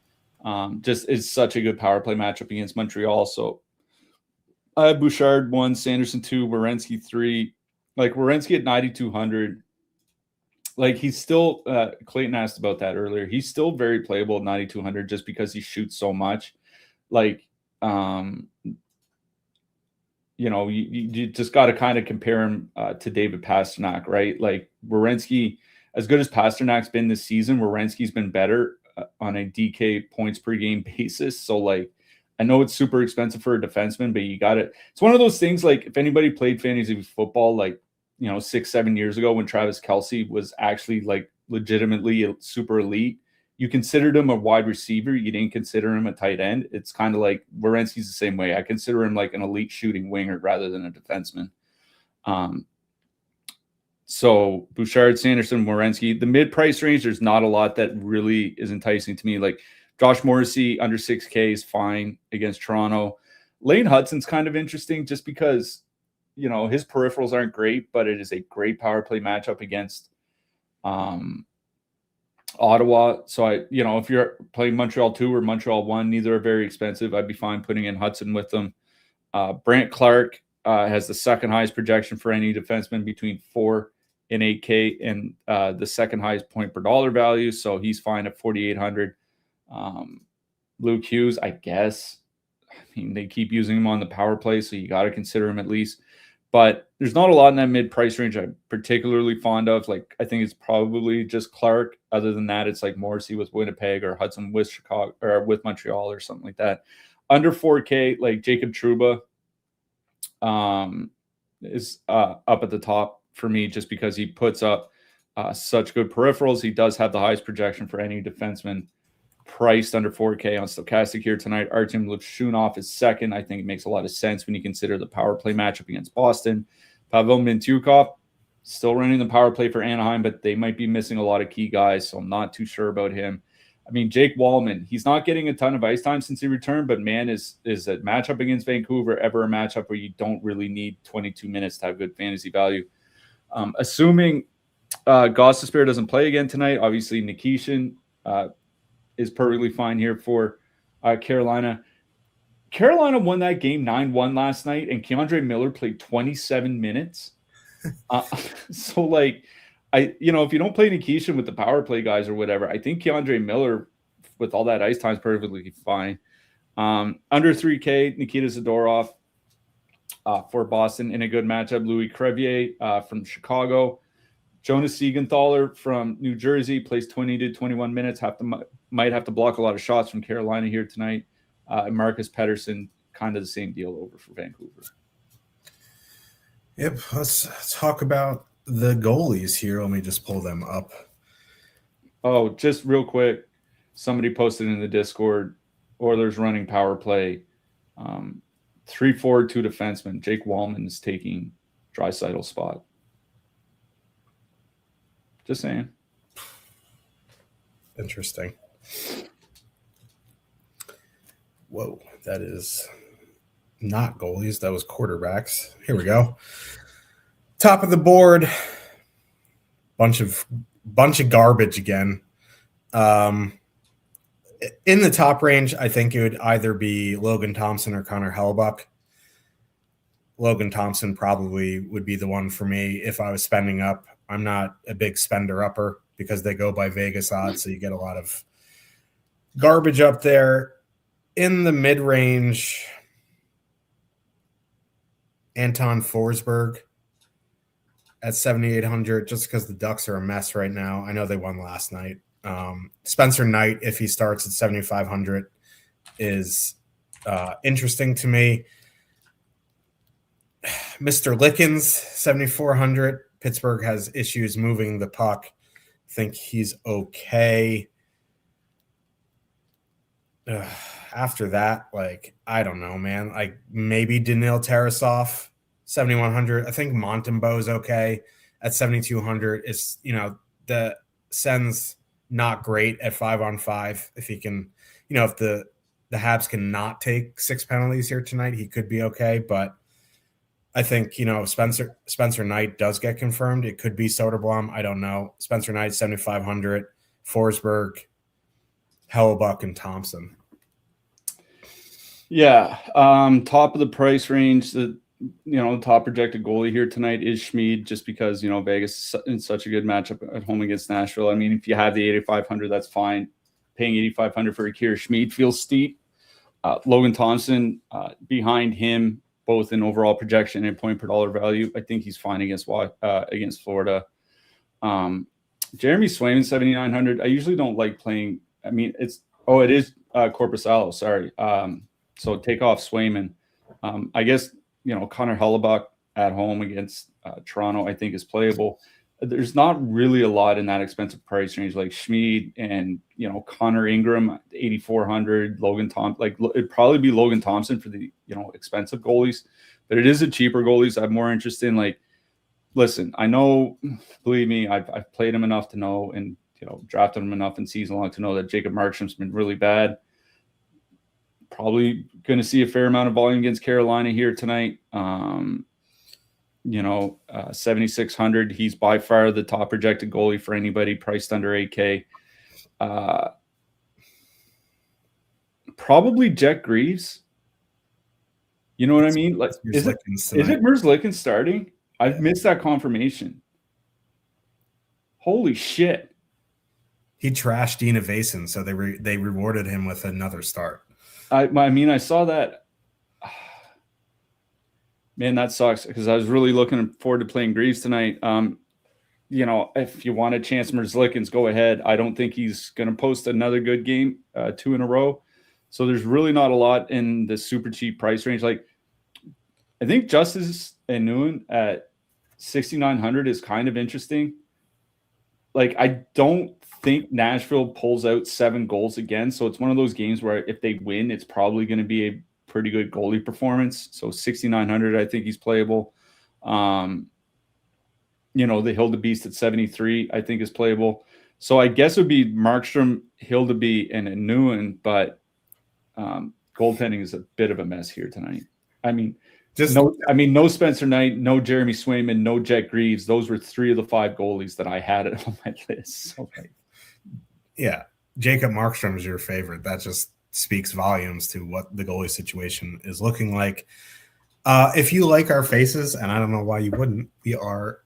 Just is such a good power play matchup against Montreal. So I have Bouchard 1, Sanderson 2, Werenski 3. Like Werenski at 9,200. Like he's still, Clayton asked about that earlier. He's still very playable at 9,200 just because he shoots so much. Like, you just got to kind of compare him to David Pastrnak, right? Like Werenski, as good as Pasternak's been this season, Werenski's been better on a DK points per game basis. So like, I know it's super expensive for a defenseman, but you got it. It's one of those things. Like if anybody played fantasy football, like 6-7 years ago when Travis Kelce was actually like legitimately super elite, you considered him a wide receiver. You didn't consider him a tight end. It's kind of like Werenski's the same way. I consider him like an elite shooting winger rather than a defenseman. So Bouchard, Sanderson, Werenski, the mid-price range, there's not a lot that really is enticing to me. Like Josh Morrissey under 6K is fine against Toronto. Lane Hudson's kind of interesting just because his peripherals aren't great, but it is a great power play matchup against Ottawa. So if you're playing Montreal 2 or Montreal 1, neither are very expensive. I'd be fine putting in Hudson with them. Brant Clark has the second highest projection for any defenseman between 4 and 8K, and the second highest point per dollar value. So he's fine at 4,800. Luke Hughes, I guess. I mean, they keep using him on the power play, so you got to consider him at least. But there's not a lot in that mid price range I'm particularly fond of. Like, I think it's probably just Clark. Other than that, it's like Morrissey with Winnipeg or Hudson with Chicago or with Montreal or something like that. Under 4K, like Jacob Trouba is up at the top for me just because he puts up such good peripherals. He does have the highest projection for any defenseman priced under 4K on Stokastic here tonight. Artem Lipshunov is second. I think it makes a lot of sense when you consider the power play matchup against Boston. Pavel Mintyukov still running the power play for Anaheim, but they might be missing a lot of key guys, so I'm not too sure about him. I mean, Jake Wallman, he's not getting a ton of ice time since he returned, but man, is a matchup against Vancouver ever a matchup where you don't really need 22 minutes to have good fantasy value. Assuming Gostisbehere doesn't play again tonight, obviously Nikishin is perfectly fine here for Carolina. Carolina won that game 9-1 last night, and Keandre Miller played 27 minutes. So, like, if you don't play Nikishin with the power play guys or whatever, I think Keandre Miller, with all that ice time, is perfectly fine. Under 3K, Nikita Zadorov for Boston in a good matchup. Louis Crevier from Chicago. Jonas Siegenthaler from New Jersey plays 20 to 21 minutes. Might have to block a lot of shots from Carolina here tonight. And Marcus Pettersson, kind of the same deal over for Vancouver. Yep, let's talk about the goalies here. Let me just pull them up. Oh, just real quick. Somebody posted in the Discord, Oilers running power play. 3 forward, 2 defensemen. Jake Wallman is taking Draisaitl's spot. Just saying. Interesting. Whoa, that is not goalies. That was quarterbacks. Here we go. Top of the board. Bunch of garbage again. In the top range, I think it would either be Logan Thompson or Connor Hellebuyck. Logan Thompson probably would be the one for me if I was spending up. I'm not a big spender-upper because they go by Vegas odds, so you get a lot of garbage up there. In the mid-range, Anton Forsberg at 7,800, just because the Ducks are a mess right now. I know they won last night. Spencer Knight, if he starts at 7,500, is interesting to me. Mr. Lickens, 7,400. Pittsburgh has issues moving the puck. I think he's okay. After that, I don't know, man. Maybe Daniil Tarasov, 7,100. I think Montembeau's okay at 7,200. It's, the Sen's not great at 5-on-5. If he can, if the Habs can not take 6 penalties here tonight, he could be okay. But I think, if Spencer Knight does get confirmed, it could be Soderblom. I don't know. Spencer Knight, 7,500. Forsberg, Hellebuyck, and Thompson. Yeah. Top of the price range, the top projected goalie here tonight is Schmid, just because, Vegas is in such a good matchup at home against Nashville. I mean, if you have the 8,500, that's fine. Paying 8,500 for Akira Schmid feels steep. Logan Thompson behind him, both in overall projection and point per dollar value. I think he's fine against Florida. Jeremy Swayman, 7,900. I usually don't like playing. I mean, it is Korpisalo. Sorry. So take off Swayman. I guess, Connor Hellebuyck at home against Toronto, I think is playable. There's not really a lot in that expensive price range, like Schmid and, Connor Ingram, 8,400, Logan Thompson. It'd probably be Logan Thompson for the, expensive goalies, but it is a cheaper goalies. I'm more interested in listen, I know, believe me, I've played him enough to know, and, drafted him enough in season long to know that Jacob Markstrom's been really bad. Probably going to see a fair amount of volume against Carolina here tonight. 7,600. He's by far the top projected goalie for anybody priced under 8K. Probably Jack Greaves. You know what I mean? Like, is it Merzlikins starting? I've missed that confirmation. Holy shit. He trashed Dina Vason, so they rewarded him with another start. I saw that. Man, that sucks because I was really looking forward to playing Greaves tonight. If you want a chance, Merzlikins, go ahead. I don't think he's going to post another good game, 2 in a row. So there's really not a lot in the super cheap price range. Like, I think Justice and Nguyen at 6,900 is kind of interesting. Like, I don't think Nashville pulls out 7 goals again. So it's one of those games where if they win, it's probably going to be a pretty good goalie performance. So 6,900, I think he's playable. The Hildebeest at 73, I think is playable. So I guess it would be Markstrom, Hildeby, and Nguyen, but goaltending is a bit of a mess here tonight. No Spencer Knight, no Jeremy Swayman, no Jack Greaves. Those were 3 of the 5 goalies that I had on my list. So, yeah, Jacob Markstrom is your favorite. That just speaks volumes to what the goalie situation is looking like. If you like our faces, and I don't know why you wouldn't, we are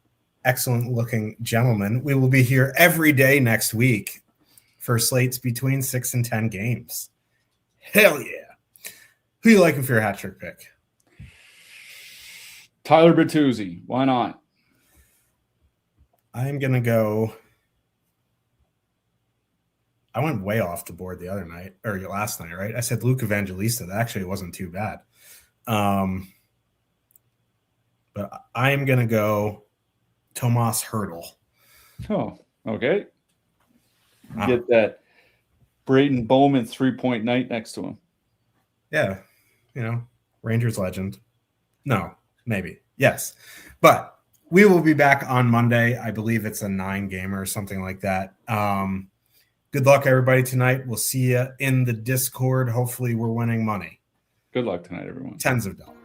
excellent looking gentlemen. We will be here every day next week for slates between 6 and 10 games. Hell yeah. Who you liking for your hat trick pick? Tyler Bertuzzi. Why not? I'm going to go. I went way off the board the other night, or last night, right? I said Luke Evangelista. That actually wasn't too bad. But I am going to go Tomas Hertl. Oh, okay. Get that Brayden Bowman 3-point night next to him. Yeah. Rangers legend. No, maybe. Yes. But we will be back on Monday. I believe it's a 9-gamer or something like that. Good luck, everybody, tonight. We'll see you in the Discord. Hopefully we're winning money. Good luck tonight, everyone. Tens of dollars.